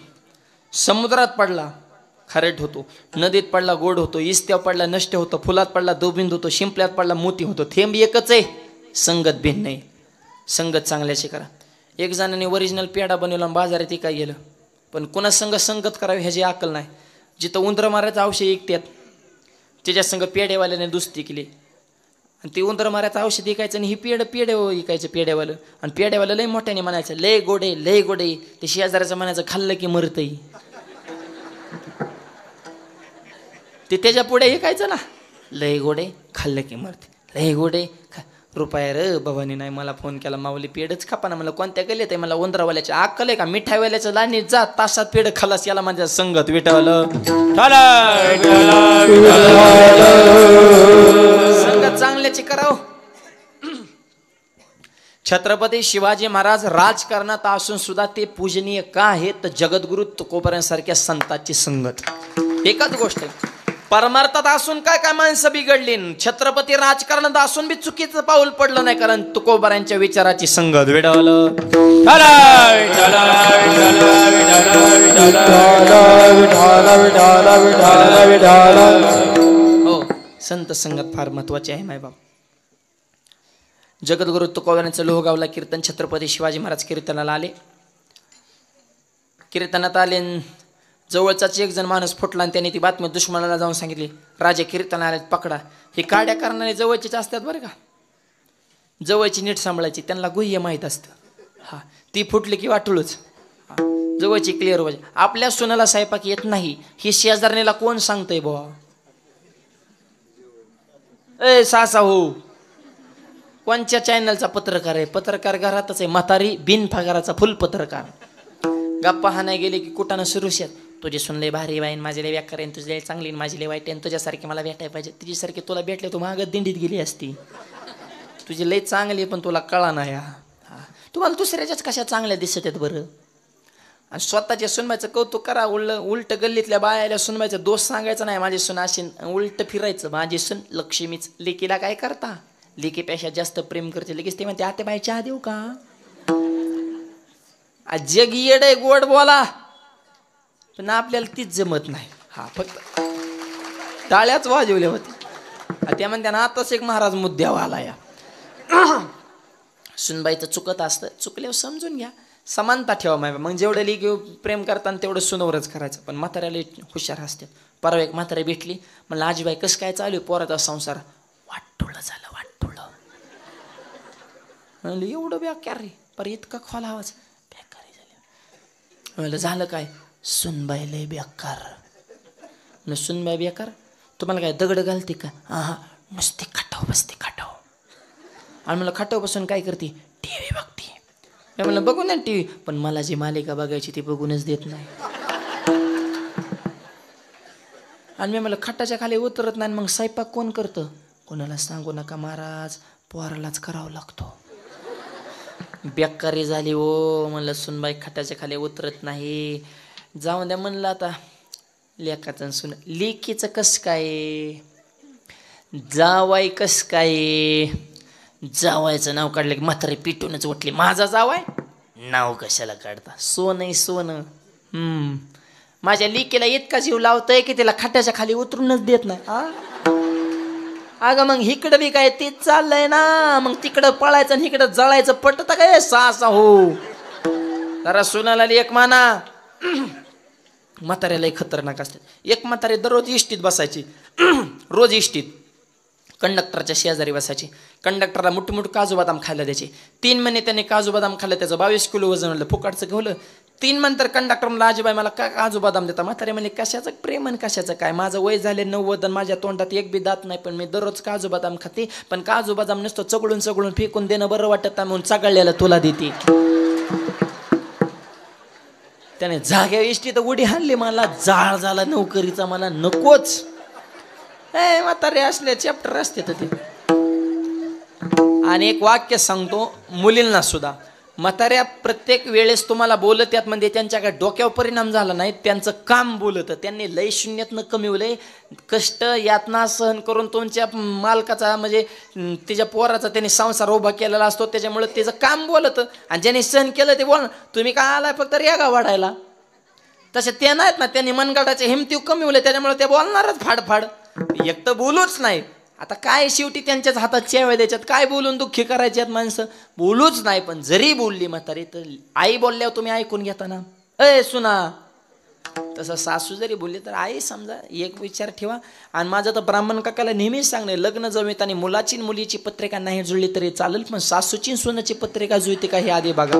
समुद्रात पडला खारट होतो, नदीत पडला गोड होतो, इस्त्यावर पडला नष्ट होतो, फुलात पडला दुबिंद होतो, शिंपल्यात पडला मोती होतो. थेंब एकच आहे, संगत भिन्न आहे. संगत चांगल्याची करा. एक जणांनी ओरिजिनल पेढा बनवला बाजारात ते काय गेलं, पण कुणा संग संगत करावी ह्याची अक्कल नाही. जिथं उंदरं मारायचं औषध ऐकतात त्याच्या संग पेढेवाल्याने दुस्ती केली आणि ते उंदरं मारायचं औषध ऐकायचं आणि ही पेढे ऐकायचं पेढेवालं. आणि पेढेवालं लय मोठ्याने म्हणायचं लय गोडे लय गोडे. ते शेजाऱ्याचं म्हणायचं खाल्लं की मरतंय. ते त्याच्या पुढे ऐकायचं ना, लय गोडे खाल्लं की मरते, लय गोडे रुपया र भवानी नाही मला फोन केला माऊली पेडच खापाना. मला कोणत्या गेले ते मला उंदरावाल्याच्या अक्कल आहे का. मिठाईवाल्याचं लाणी जा तासात पेड खालास याला माझ्या संगत विटावलं. संगत चांगल्याची कराव. छत्रपती शिवाजी महाराज राजकारणात असून सुद्धा ते पूजनीय का आहेत तर जगद्गुरु तुकोबरांसारख्या संतांची संगत. एकच गोष्ट आहे, परमार्थात असून काय काय माणसं बिघडली, छत्रपती राजकारणात असून बी चुकीचं पाऊल पडलं नाही, कारण तुकोबारांच्या विचाराची संगत विडवलं. हो, संत संगत फार महत्वाची आहे माय बाप. जगद्गुरु तुकोबारांचं लोहगावला कीर्तन, छत्रपती शिवाजी महाराज कीर्तनाला आले. कीर्तनात आले, जवळचाच एक जण माणूस फुटला आणि त्याने ती बातमी दुश्मनाला जाऊन सांगितली, राजे कीर्तन आले पकडा. हे काड्या करणारे जवळचेच असतात बरं का, जवळची नीट सांभाळायची, त्यांना गुह्य माहीत असतं. हा, ती फुटली की वाटूळच, जवळची क्लिअर व्हायची. आपल्या सुनाला स्वयंपाक येत नाही ही शेजारणीला कोण सांगतंय बुवा? ए सासा हो, कोणच्या चॅनलचा पत्रकार आहे? पत्रकार घरातच आहे, म्हातारी बिन पगाराचा फुल पत्रकार. गप्पा हा नाही गेले की कुठानं सुरूच आहेत. तुझी सुनले भारी वाईन, माझी लय व्याकार आहे, तुझी लय चांगली, माझी लय वाईट आहे, तुझ्यासारखी मला भेटायला पाहिजे. तिच्यासारखी तुला भेटले तू मागं दिंडीत गेली असती. तुझी लय चांगली पण तुला कळा नाही. तुम्हाला दुसऱ्याच्याच कशा चांगल्या दिसत आहेत बरं. आणि स्वतःच्या सुनबाईचं कौतुक करा, उलट गल्लीतल्या बायाला सुनबाईचं दोष सांगायचं नाही. माझी सून अशी, उलट फिरायचं, माझी सून लक्ष्मीच. लेकीला काय करता, लेकीपेक्षा जास्त प्रेम करते. लगेच ते म्हणते आते बाई चहा देऊ का? जग येड आहे, गोड बोला, पण आपल्याला तीच जमत नाही. हा, फक्त टाळ्याच वाजवल्या होत्या. त्या म्हणत्या ना आताच एक महाराज मुद्द्यावर आला या. सुनबाईचं चुकत असतं, चुकल्यावर समजून घ्या, समानता ठेवा माय. मग जेवढं लेकी प्रेम करताना तेवढं सुनवरच करायचं. पण म्हाताऱ्याला हुशार असतात. परवा एक म्हातारी भेटली, म्हणलं आजीबाई कसं काय चालू आहे पोराचा संसार? वाटोळं झालं, वाटोळं. म्हणलं एवढं बेकार रे, पर इतका खोल आवाज, बेकारी झाली. म्हणलं झालं काय? सुनबाई लय बेकार. म्हणलं सुनबाई बेकार? तुम्हाला काय दगड घालते का? हा, नुसती खाटाव बसते, खाटाव. आणि म्हणलं खाटाव बसून काय करते? टीव्ही बघते. मी म्हणलं बघू ना टीव्ही, पण मला जी मालिका बघायची ती बघूनच देत नाही. आणि मी म्हणलं खाटाच्या खाली उतरत नाही, मग स्वयंपाक कोण करतं? कोणाला सांगू नका महाराज, पोरालाच करावं लागतो. बेकारी झाली हो. म्हणलं सुनबाई खाटाच्या खाली उतरत नाही. जाऊन द्या म्हणलं आता लेकाचं सुन. लेकीचं कस काय, जावाय कस काय? जावायचं नाव काढलं की म्हातारी पिटूनच उठली. माझा जावाय नाव कशाला काढता? सोनं सोनं. माझ्या लेकीला इतका जीव लावतोय की तिला खाट्याच्या खाली उतरूनच देत नाही. अगं मग इकडं बी काय तेच चाललंय ना, मग तिकडं पळायचं आणि इकडं जळायचं. पटत काय सासा हो? जरा सुनाला एक माना. म्हाताऱ्याला खतरनाक असते. एक म्हातारी दररोज इष्टीत बसायची, रोज इष्टीत. कंडक्टरच्या शेजारी बसायची. कंडक्टरला मुठमुठ काजू बदाम खायला द्यायचे. 3 महिने त्याने काजू बदाम खाल्लं, त्याचं 22 किलो वजन वाढलं. फुकाटचं घेवलं. 3 नंतर कंडक्टर म्हणलं आजीबाई मला काय काजू बदाम देता? म्हातारे म्हणले कशाचं प्रेम आणि कशाचं काय, माझं वय झाले 90 आणि माझ्या तोंडात एक बी दात नाही, पण मी दररोज काजू बदाम खाते. पण काजू बदाम नुसतं चगळून चगळून फेकून देणं बरं वाटत नाही, म्हणून चगळलेला तुला देते. त्याने जाग्या इष्टी तर उडी हाणली. मला जाळ झाला नोकरीचा, मला नकोच. म्हातारे असले चॅप्टर असते तर ते. आणि एक वाक्य सांगतो मुलींना सुद्धा, म्हाताऱ्या प्रत्येक वेळेस तुम्हाला बोलत यात म्हणजे त्यांच्या काय डोक्यावर परिणाम झाला नाही, त्यांचं काम बोलत. त्यांनी लय शून्यातनं कमीवलंय. कष्ट यातना सहन करून तुमच्या मालकाचा म्हणजे तिच्या पोराचा त्यांनी संसार उभा केलेला असतो, त्याच्यामुळे त्याचं काम बोलत. आणि ज्यांनी सहन केलं ते बोल. तुम्ही काय आलाय फक्त रेगा वाढायला, तसे ते नाहीत ना. त्यांनी मनगडाचे हिमतीव कमीवले, त्याच्यामुळे ते बोलणारच फाडफाड. एक तर बोलूच नाही. आता काय शेवटी त्यांच्याच हातात चेव्या द्यायच्यात, काय बोलून दुःखी करायच्यात माणसं? बोलूच नाही. पण जरी बोलली म्हातारी तर आई बोलल्यावर तुम्ही ऐकून घेता ना. सुना, तसं सासू जरी बोलली तर आई समजा. एक विचार ठेवा. आणि माझं तर ब्राह्मण काकाला नेहमीच सांगणे, लग्न जमत आणि मुलाची मुलीची पत्रिका नाही जुळली तरी चालेल, पण सासूची सोनाची पत्रिका जुळते का हे आधी बघा.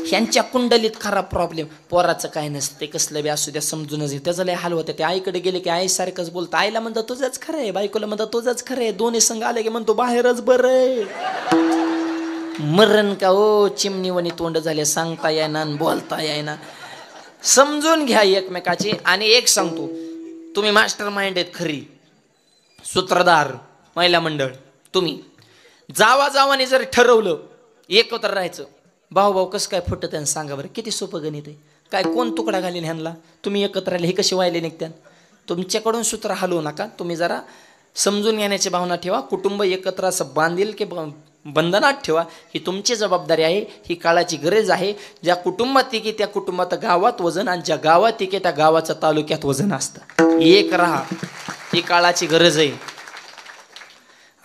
ह्यांच्या कुंडलीत खरा प्रॉब्लेम. पोराचं काय नसते, कसलं बी असू द्या समजूनच घे. त्याचं लय हाल होते. ते आईकडे गेले की आई सारखंच बोलतं. आईला म्हणतं तुझंच खरं आहे, बायकोला म्हणतं तुझंच खरं आहे. दोन्ही संघ आले की म्हणतो बाहेरच बरं आहे. मरण का हो, चिमणीवणी तोंड झाले, सांगता येईना बोलता येईना. समजून घ्या एकमेकाची. आणि एक सांगतो, तुम्ही मास्टर माइंड आहेत खरी, सूत्रधार महिला मंडळ. तुम्ही जावाने जर ठरवलं एकत्र राहायचं, भाऊ कसं काय फुटत आहे सांगा बरं. किती सोपं गणित आहे. काय कोण तुकडा घालीन ह्यांना? तुम्ही एकत्र राहिले हे कसे व्हायले निघत्यान? तुमच्याकडून सूत्र हलवू नका. तुम्ही जरा समजून घेण्याची भावना ठेवा. कुटुंब एकत्र असं बांधील की बंधनात ठेवा. ही तुमची जबाबदारी आहे. ही काळाची गरज आहे. ज्या कुटुंबात टिके त्या कुटुंबात गावात वजन, आणि ज्या गावात टिके त्या गावाचं तालुक्यात वजन असतं. एक राहा, ही काळाची गरज आहे.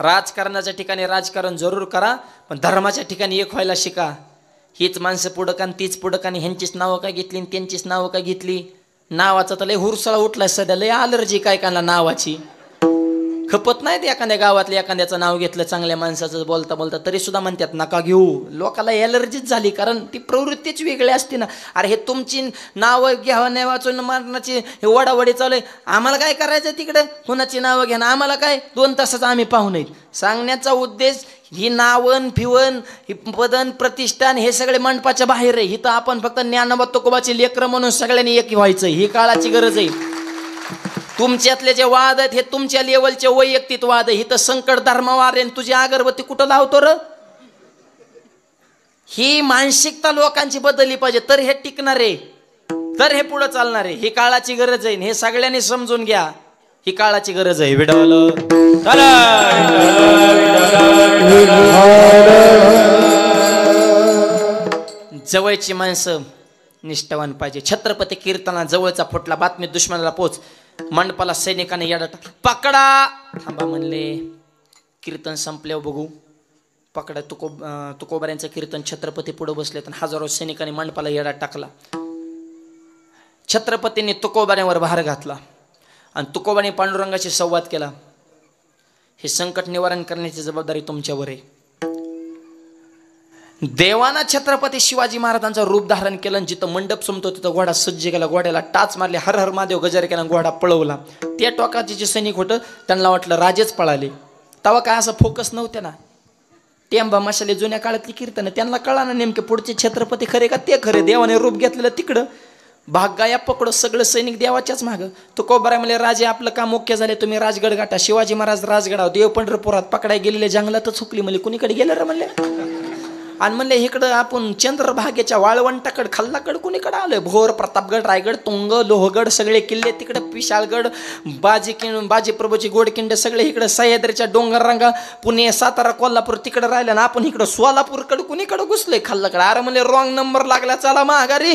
राजकारणाच्या ठिकाणी राजकारण जरूर करा, पण धर्माच्या ठिकाणी एक व्हायला शिका. हीच माणसं पुढं का तीच पुढं का, ह्यांचीच नावं काय घेतली आणि त्यांचीच नावं काय घेतली. नावाचा तर लय हुरसळा उठलाय सध्या. लय अलर्जी काय काना नावाची. खपत नाही ते एखाद्या गावातल्या एखाद्याचं नाव घेतलं चांगल्या माणसाचं बोलता बोलता तरी सुद्धा म्हणतात नका घेऊ. लोकाला एलर्जीच झाली, कारण ती प्रवृत्तीच वेगळी असते ना. अरे हे तुमची नावं घ्यावं नाही वाचून मारण्याची हे वडावडी चालू आहे. आम्हाला काय करायचं तिकडं, कुणाची नावं घ्या ना, आम्हाला काय 2 तासाचं आम्ही पाहू नयेत. सांगण्याचा उद्देश ही नावन फिवन ही पदन प्रतिष्ठान हे सगळे मंडपाच्या बाहेर आहे. हिथं आपण फक्त ज्ञानोबा तुकोबाची लेकरं म्हणून सगळ्यांनी एक व्हायचं. ही काळाची गरज आहे. तुमच्यातले जे वाद आहेत हे तुमच्या लेवलचे वैयक्तिक वाद आहे. इथं संकट धर्मवार आहे. तुझी अगरबत्ती कुठं लावतो र? ही मानसिकता लोकांची बदलली पाहिजे, तर हे टिकणार आहे, तर हे पुढे चालणार आहे. ही काळाची गरज आहे. हे सगळ्यांनी समजून घ्या. ही काळाची गरज आहे. विडवलं जवळची माणसं निष्ठावान पाहिजे. छत्रपती कीर्तना जवळचा फुटला, बातमी दुश्मनाला पोच. मंडपाला सैनिकाने याडा पकडा. थांबा म्हणले, कीर्तन संपल्यावर बघू. पकडा. तुकोबाऱ्यांचं कीर्तन छत्रपती पुढे बसले तर हजारो सैनिकांनी मंडपाला येडा टाकला. छत्रपतींनी तुकोबाऱ्यांवर भार घातला आणि तुकोबाने पांडुरंगाशी संवाद केला. हे संकट निवारण करण्याची जबाबदारी तुमच्यावर आहे. देवाना छत्रपती शिवाजी महाराजांचं रूप धारण केलं. जिथं मंडप संपतो तिथं घोडा सज्ज केला. घोड्याला टाच मारले. हर हर महादेव गजर केला. घोडा पळवला. त्या टोकाचे जे सैनिक होतं त्यांना वाटलं राजेच पळाले. तेव्हा काय असं फोकस नव्हते ना. टेंबा मशाले जुन्या काळातली कीर्तन त्यांना कळा ना नेमके पुढचे छत्रपती खरे का ते खरे. देवाने रूप घेतलेलं तिकडं भाग गाया पकडो. सगळं सैनिक देवाच्याच मागं. तुकोबाराय म्हणले राजे आपलं काम मुख्य झाले, तुम्ही राजगड गाठा. शिवाजी महाराज राजगडाव. देव पंढरपुरात पकडाय गेलेले जंगलातच हुकली. म्हणले कुणीकडे गेलं रे म्हणले. आणि म्हणले इकडं आपण चंद्रभागेच्या वाळवंटाकडे खाल्लाकडे कुणीकडे आलोय. भोर, प्रतापगड, रायगड, तुंग, लोहगड सगळे किल्ले तिकडे, विशाळगड, बाजीप्रभूची गोडकिंड सगळे इकडे, सह्याद्रीच्या डोंगर रांगा, पुणे, सातारा, कोल्हापूर तिकडे राहिलं ना आपण इकडं सोलापूरकडे कुणीकडे घुसलोय खाल्लाकडे. अरे म्हणले रॉंग नंबर लागला, चला माघारी.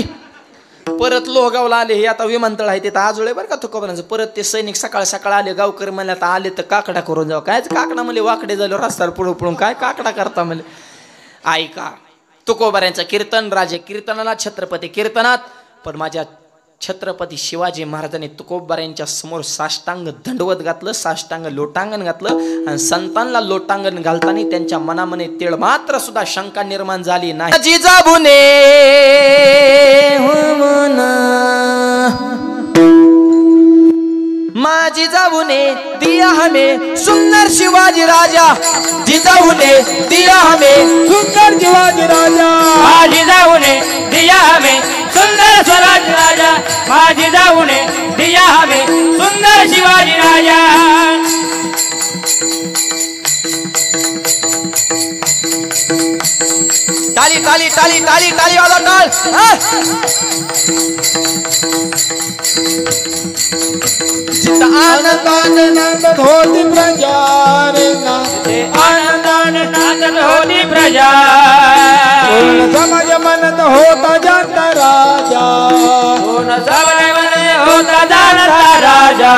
परत लोहगावला आले. हे आता विमानतळ आहे तिथं आजोळे बरं का तुकोबारांचं. परत ते सैनिक सकाळ सकाळ आले. गावकरी म्हणले आता आले तर काकडा करून जाऊ. कायच काकडा म्हणले वाकडे झाले रस्त्यावर पुढं पुढून काय काकडा करता म्हणले. ऐका तुकोबाऱ्यांचं कीर्तन, राजे कीर्तनाला, छत्रपती कीर्तनात. पण माझ्या छत्रपती शिवाजी महाराजांनी तुकोबाऱ्यांच्या समोर साष्टांग दंडवत घातलं, साष्टांग लोटांगण घातलं. आणि संतांना लोटांगण घालताना त्यांच्या मनामध्ये तेळ मात्र सुद्धा शंका निर्माण झाली नाही. जिजाबुने माझी जाऊने दिया हमें सुंदर शिवाजी राजा. जिजाऊने दिया हमें सुंदर शिवाजी राजा. माझी जाऊने दिया हमें सुंदर स्वराज राजा. माझी जाऊने दिया हमें सुंदर शिवाजी राजा. टाली टाली टाली टाली टाली वाला टाळ. आनंदानंद होती प्रजा रे ना. आनंदानंद होती प्रजा. पूर्ण समाज मनत होता जाणता राजा. पूर्ण समाज मनत होता जाणता राजा.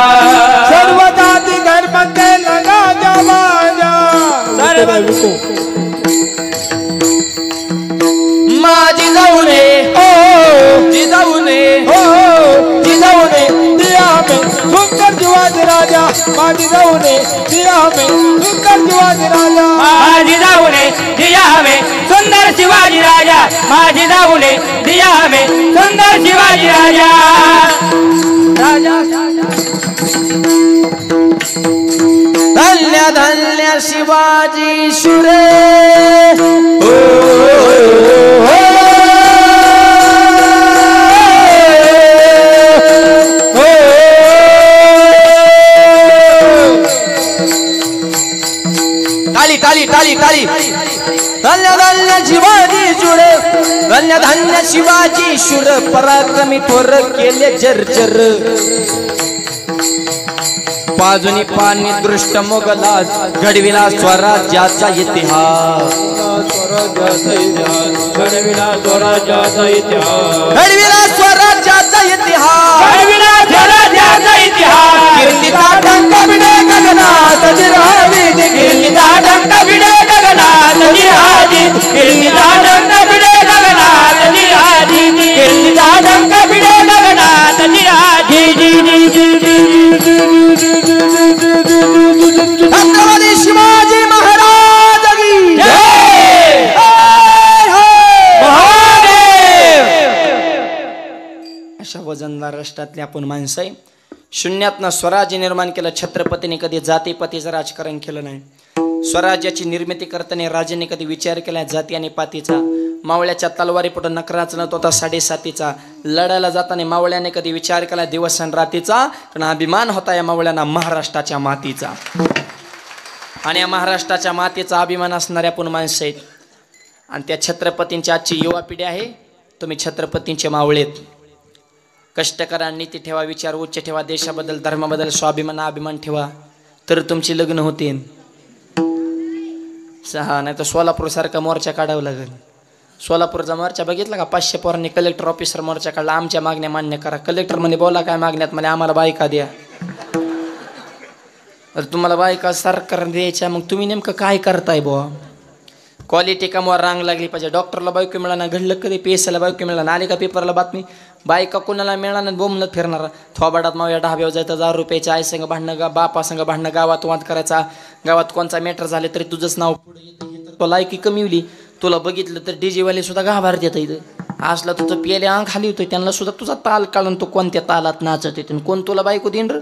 सर्व जाती धर्म केला राजा माझा. माझी जाऊने जिजाऊने जिजाऊने दिया हमें सुंदर शिवाजी राजा. माझी जाऊने दिया हमें सुंदर शिवाजी राजा. माझी जाऊने दिया हमें सुंदर शिवाजी राजा. माझी जाऊने दिया हमें सुंदर शिवाजी राजा. राजा धन्य धन्य शिवाजी शुरे. टाली टाली टाली टाली. धन्य धन्य शिवाजी शुरे. धन्य धन्य शिवाजी शुर. पराक्रमी थोर केले जर्जर. पाजुनी पाणी दृष्ट मोगला घडविला स्वराज्याचा इतिहास घडविला स्वराज्याचा इतिहास घडविला स्वराज्याचा इतिहास घडविला स्वराज्याचा इतिहास कीर्तीचा डंक भिडे गगनात जिरहावी कीर्तीचा डंक भिडे गगनात जिरहावी कीर्तीचा डंक भिडे गगनात जिरहावी कीर्तीचा डंक भिडे गगनात छत्रपती शिवाजी महाराज की जय. अशा वजनदार राष्ट्रातले आपण माणसं आहे. शून्यातनं स्वराज्य निर्माण केलं. छत्रपतीने कधी जातीपातीचं राजकारण केलं नाही. स्वराज्याची निर्मिती करताना राजाने कधी विचार केला जाती आणि पातीचा. मावळ्याच्या तलवारी पुढे नखराच न होता 7.5 लढायला जाताना मावळ्याने कधी विचार केला दिवस आणि रातीचा. कारण अभिमान होता या मावळ्यांना महाराष्ट्राच्या मातीचा. आणि या महाराष्ट्राच्या मातीचा अभिमान असणाऱ्या आपण माणसं आहेत. आणि त्या छत्रपतींची आजची युवा पिढी आहे. तुम्ही छत्रपतींचे मावळेत. कष्ट करा, नीती ठेवा, विचार उच्च ठेवा, देशाबद्दल धर्माबद्दल स्वाभिमान अभिमान ठेवा, तर तुमची लग्न होतील. नाही तर सोलापूर सारखा मोर्चा काढावा लागेल. सोलापूरचा मोर्चा बघितला का? 500 पोरांनी कलेक्टर ऑफिसर मोर्चा काढला. आमच्या मागण्या मान्य करा. कलेक्टर म्हणे बोला काय मागण्यात? म्हणे आम्हाला बायका द्या. तुम्हाला बायका सरकार द्यायच्या, मग तुम्ही नेमकं काय करताय बुवा? क्वालिटी कामावर रांग लागली पाहिजे. डॉक्टरला बायको मिळाला, घडलं कधी पेसाला बायको मिळाला, आली का पेपरला बातमी बायका कोणाला मिळाला बोंबलत फिरणार. थोबाडात मावया ढाब्यावर जायचं, 1000 रुपयाच्या आई संग भांडणं, बापा संग भांडणं, गावात वाद करायचा. गावात कोणचा मॅटर झाले तरी तुझंच नाव पुढे येतं. तो लायकी कमीवली, तुला बघितलं तर डीजेवाले सुद्धा गाभार देत इथं. असला तुझं पियाले अंग खाली होतोय, त्यांना सुद्धा तुझा ताल काढून तू कोणत्या तालात नाचत येते. कोण तुला बायको देईन र?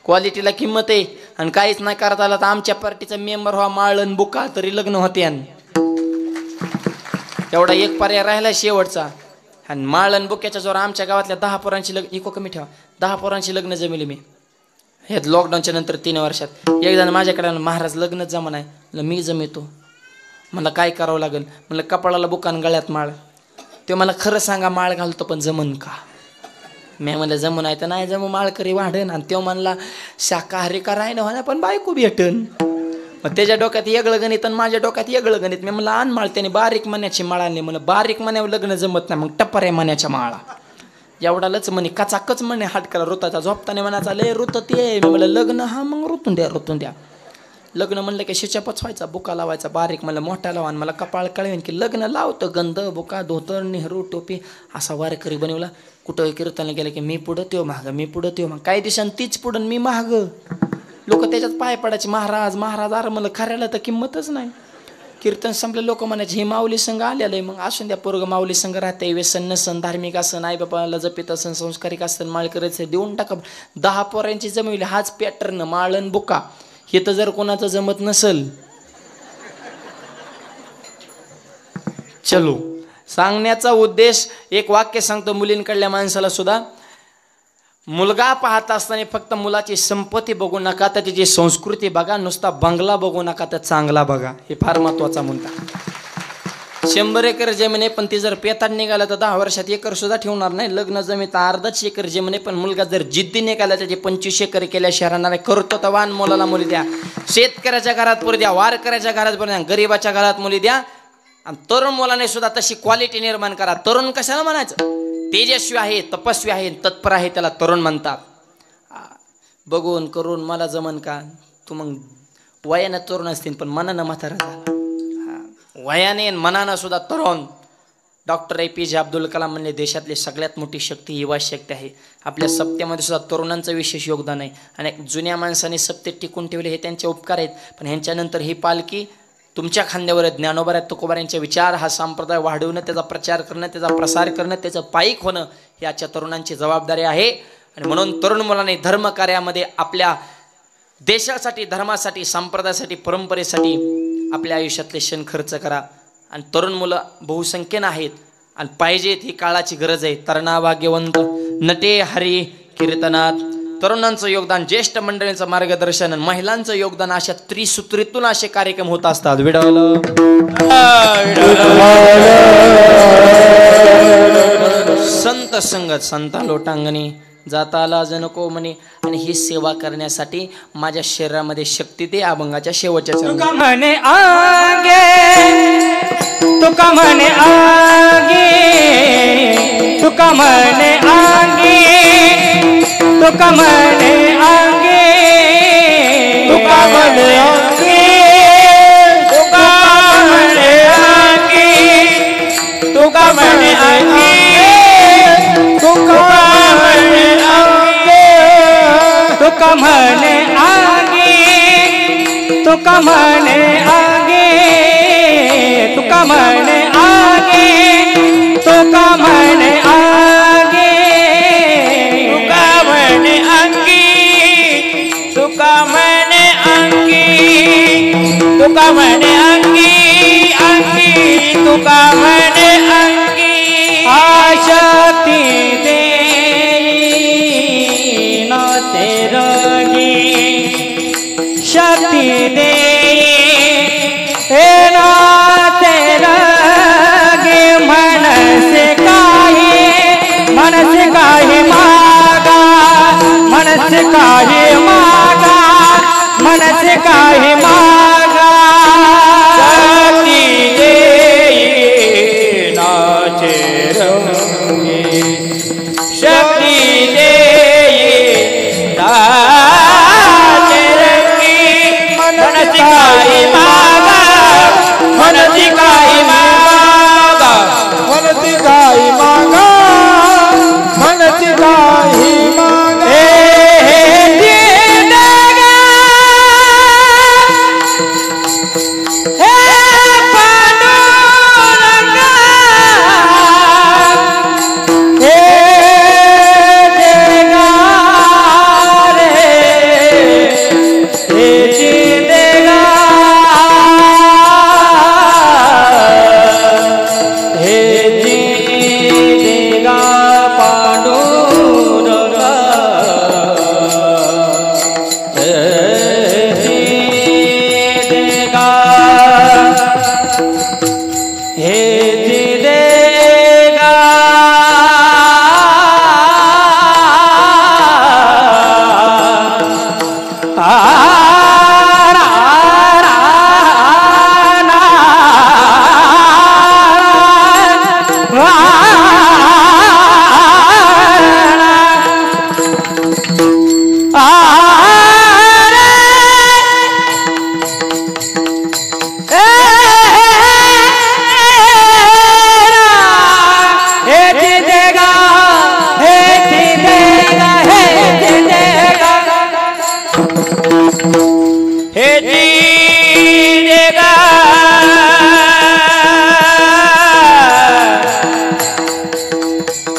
क्वालिटीला किंमत आहे. आणि काहीच नाही करता आलं तर आमच्या पार्टीचा मेंबर व्हा, माळण बुका, तरी लग्न होते. एवढा एक पर्याय राहिला शेवटचा. आणि माळण बुक्याच्या जोर आमच्या गावातल्या 10 पोरांची लग्न, इको कमी ठेवा, 10 पोरांची लग्न जमिली मी ह्यात लॉकडाऊनच्या नंतर 3 वर्षात. एक जण माझ्याकडे महाराज लग्नच जमा नाही. म्हणलं मी जमितो. मला काय करावं लागेल? म्हणलं कपाळाला बुकान गळ्यात माळ. ते मला खरं सांगा माळ घालतो पण जमन का? मी म्हणलं जमू नाही तर नाही जमू, माळकरी वाढन. आणि तो म्हणला शाकाहारी कराय ना पण बायको भेटन. मग त्याच्या डोक्यात वेगळं गणित आणि माझ्या डोक्यात वेगळं गणित. मी म्हणलं आण माळ. त्याने बारीक मण्याची माळ आणली. म्हणलं बारीक मण्यावर लग्न जमत नाही, मग टप्पऱ्या मण्याच्या माळा. एवढालच म्हणे कचाकच म्हणे हाट करा रुताचा. झोपताना म्हणाचा लय रुत ते. मी म्हणलं लग्न हा मग रुतून द्या रुतून द्या. लग्न म्हणलं की शिच्या पचवायचा, बुका लावायचा बारीक. म्हणलं मोठा लावा. आणि मला कपाळ कळवेन की लग्न लावतं. गंध बुका धोतर नेहरू टोपी असा वारकरी बनवला. कुठं कीर्तन गेलं की मी पुढं त्यो मागं, मी पुढं त्यो मागं. काही दिवसांनी तीच पुढं मी माग. लोक त्याच्यात पाय पडायचे. महाराज महाराज. अरे मला खऱ्याला तर किंमतच नाही. कीर्तन संपलं लोक म्हणायचे हे माऊली संघ आलेलं आहे. मग असून द्या, पोरग माऊली संघ राहते. व्यसन नसन, धार्मिक असन, आई बापाला जपित असन, संस्कारिक असन, माळ करायचं देऊन टाका. 10 पोरांची जमवली. हाच पॅटर्न माळण बुका. हे तर जर कोणाचं जमत नसल, चलो सांगण्याचा उद्देश एक वाक्य सांगतो मुलींकडल्या माणसाला सुद्धा. मुलगा पाहत असताना फक्त मुलाची संपत्ती बघू नका, तर तिची संस्कृती बघा. नुसता बंगला बघू नका, तर चांगला बघा. हे फार महत्वाचा मुद्दा. 100 एकर जमीन आहे पण ती जर पेताड निघाला तर 10 वर्षात एकर सुद्धा ठेवणार नाही. लग्न जमीन अर्धाच एकर जमीन आहे पण मुलगा जर जिद्दी निघाला त्याची 25 एकर केल्या शहरांना करतो तर वान मुलाला मुली द्या. शेतकऱ्याच्या घरात पोरी द्या, वारकऱ्याच्या घरात पोरी द्या, गरीबाच्या घरात मुली द्या. आणि तरुण मुलाने सुद्धा तशी क्वालिटी निर्माण करा. तरुण कशाला म्हणायचं? तेजस्वी आहे, तपस्वी आहे, तत्पर आहे, त्याला तरुण म्हणतात. बघून करून मला जमन का? तू मग वयानं तरुण असतील पण मनानं म्हातारा झाला. वयाने मनानं सुद्धा तरुण. डॉक्टर APJ अब्दुल कलाम म्हणले देशातली सगळ्यात मोठी शक्ती युवा शक्ती आहे. आपल्या सप्त्यामध्ये सुद्धा तरुणांचं विशेष योगदान आहे. आणि जुन्या माणसाने सप्ते टिकून ठेवले हे त्यांचे उपकार आहेत. पण ह्यांच्यानंतर ही पालखी तुमच्या खांद्यावर ज्ञानोबा तुकोबा यांचे विचार हा संप्रदाय वाढवणं, त्याचा प्रचार करणं, त्याचा प्रसार करणं, त्याचं पाईक होणं ही आजच्या तरुणांची जबाबदारी आहे. आणि म्हणून तरुण मुलांनी धर्म कार्यामध्ये आपल्या देशासाठी, धर्मासाठी, संप्रदायासाठी, परंपरेसाठी आपल्या आयुष्यातले क्षण खर्च करा. आणि तरुण मुलं बहुसंख्येनं आहेत आणि पाहिजेत, ही काळाची गरज आहे. तरणा भाग्यवंत नटे हरी कीर्तनात. तरुणांचं योगदान, ज्येष्ठ मंडळींचं मार्गदर्शन, महिलांचं योगदान, अशा त्रिसूत्रीतून असे कार्यक्रम होत असतात. विडवल संत संगत संता लोटांगणी जाता आला नको म्हणे आणि ही सेवा करण्यासाठी माझ्या शरीरामध्ये शक्ती दे अभंगाच्या शेवटच्या चरणी. तुका म्हणे आगे तुका म्हणे आगे तुका म्हणे आगे तुका म्हणे आगे तुका म्हणे आगे तुका म्हणे आगे तुका म्हणे आगे तुका म्हणे आगे तुका म्हणे आगे तुका म्हणे आगे तुका म्हणे आगे तुका म्हणे आगे तुका म्हणे अंगी तुका म्हणे अंगी तुका म्हणे अंगी अंगी तुका म्हणे अंगी आशक्ती देई न तेरगी शक्ती देई हे ना तेरगी मनसे काही मागा मनसे काही मागा मनसे काही मागा शक्ती देई नाचे रंगी शक्ती देई नाचे रंगी मनसे काही मागा मनसे काही मागा मनती काही मागा मनती काही मागा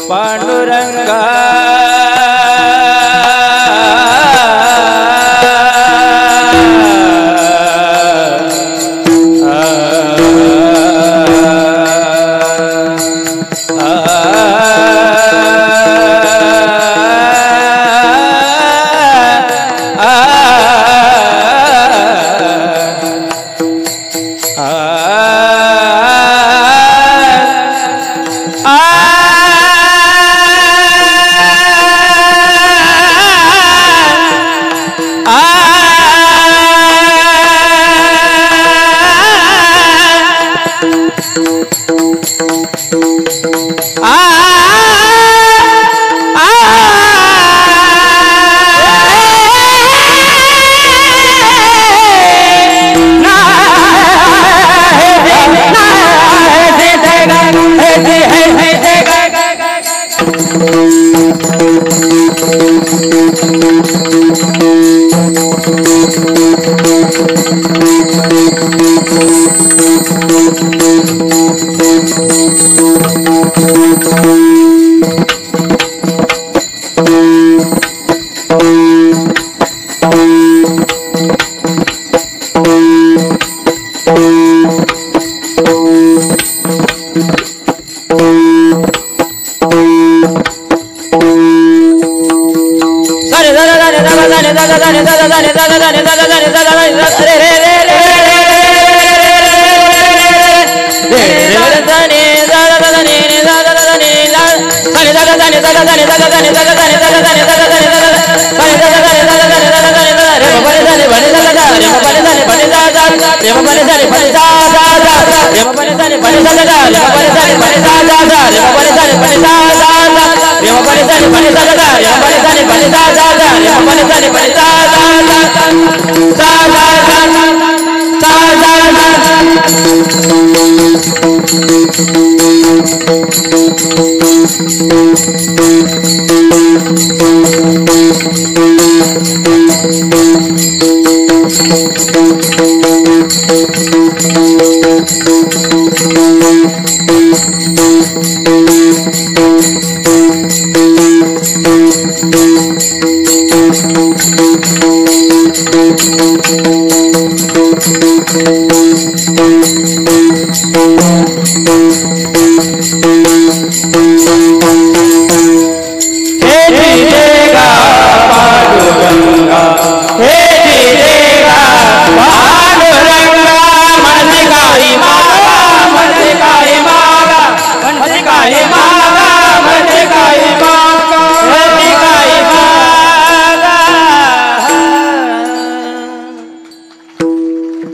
पांडुरंगा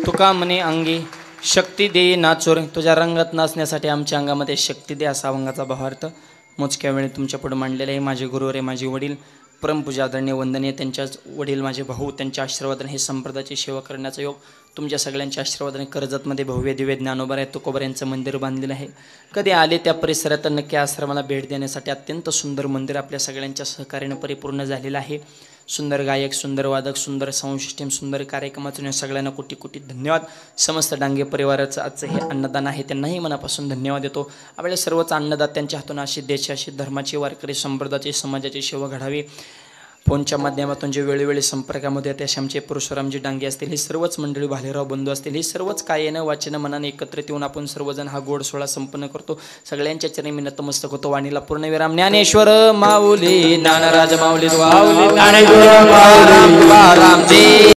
तुका म्हणे अंगी शक्ती दे नाचोर, तुझ्या रंगात नाचण्यासाठी आमच्या अंगामध्ये शक्ती दे, असा अभंगाचा भावार्थ मोजक्या वेळी तुमच्या पुढे मांडलेला आहे. माझे गुरु रे माझे वडील परमपूजा आदरणीय वंदनीय, त्यांच्याच वडील माझे भाऊ, त्यांच्या आशीर्वादाने हे संप्रदायाची सेवा करण्याचा योग तुमच्या सगळ्यांच्या आशीर्वादाने कर्जतमध्ये भव्य दिव्य ज्ञानोबा आहे तुकोबर यांचं मंदिर बांधलेलं आहे. कधी आले त्या परिसरात नक्की आश्रमाला भेट देण्यासाठी. अत्यंत सुंदर मंदिर आपल्या सगळ्यांच्या सहकार्याने परिपूर्ण झालेलं आहे. सुंदर गायक, सुंदर वादक, सुंदर साऊंड सिस्टीम, सुंदर कार्यक्रमातून सगळ्यांना कोटी कोटी धन्यवाद. समस्त डांगे परिवाराचं आजचं हे अन्नदान आहे, त्यांनाही मनापासून धन्यवाद देतो. आपल्या सर्वच अन्नदात्यांच्या हातून अशी देशाची, धर्माची, वारकरी संप्रदायाची, समाजाची सेवा घडावी. फोनच्या माध्यमातून जे वेळोवेळी संपर्कामध्ये येते असे आमचे परशुरामजी डांगे असतील, हे सर्वच मंडळी, भालेराव बंधू असतील, हे सर्वच कायेनं वाचनं मनाने एकत्रित येऊन आपण सर्वजण हा गोड सोहळा संपन्न करतो. सगळ्यांच्या चरणी मी नतमस्तक होतो. वाणीला पूर्णविराम. ज्ञानेश्वर माऊली, ज्ञानराज माऊली, ज्ञानेश्वर माऊली, रामजी.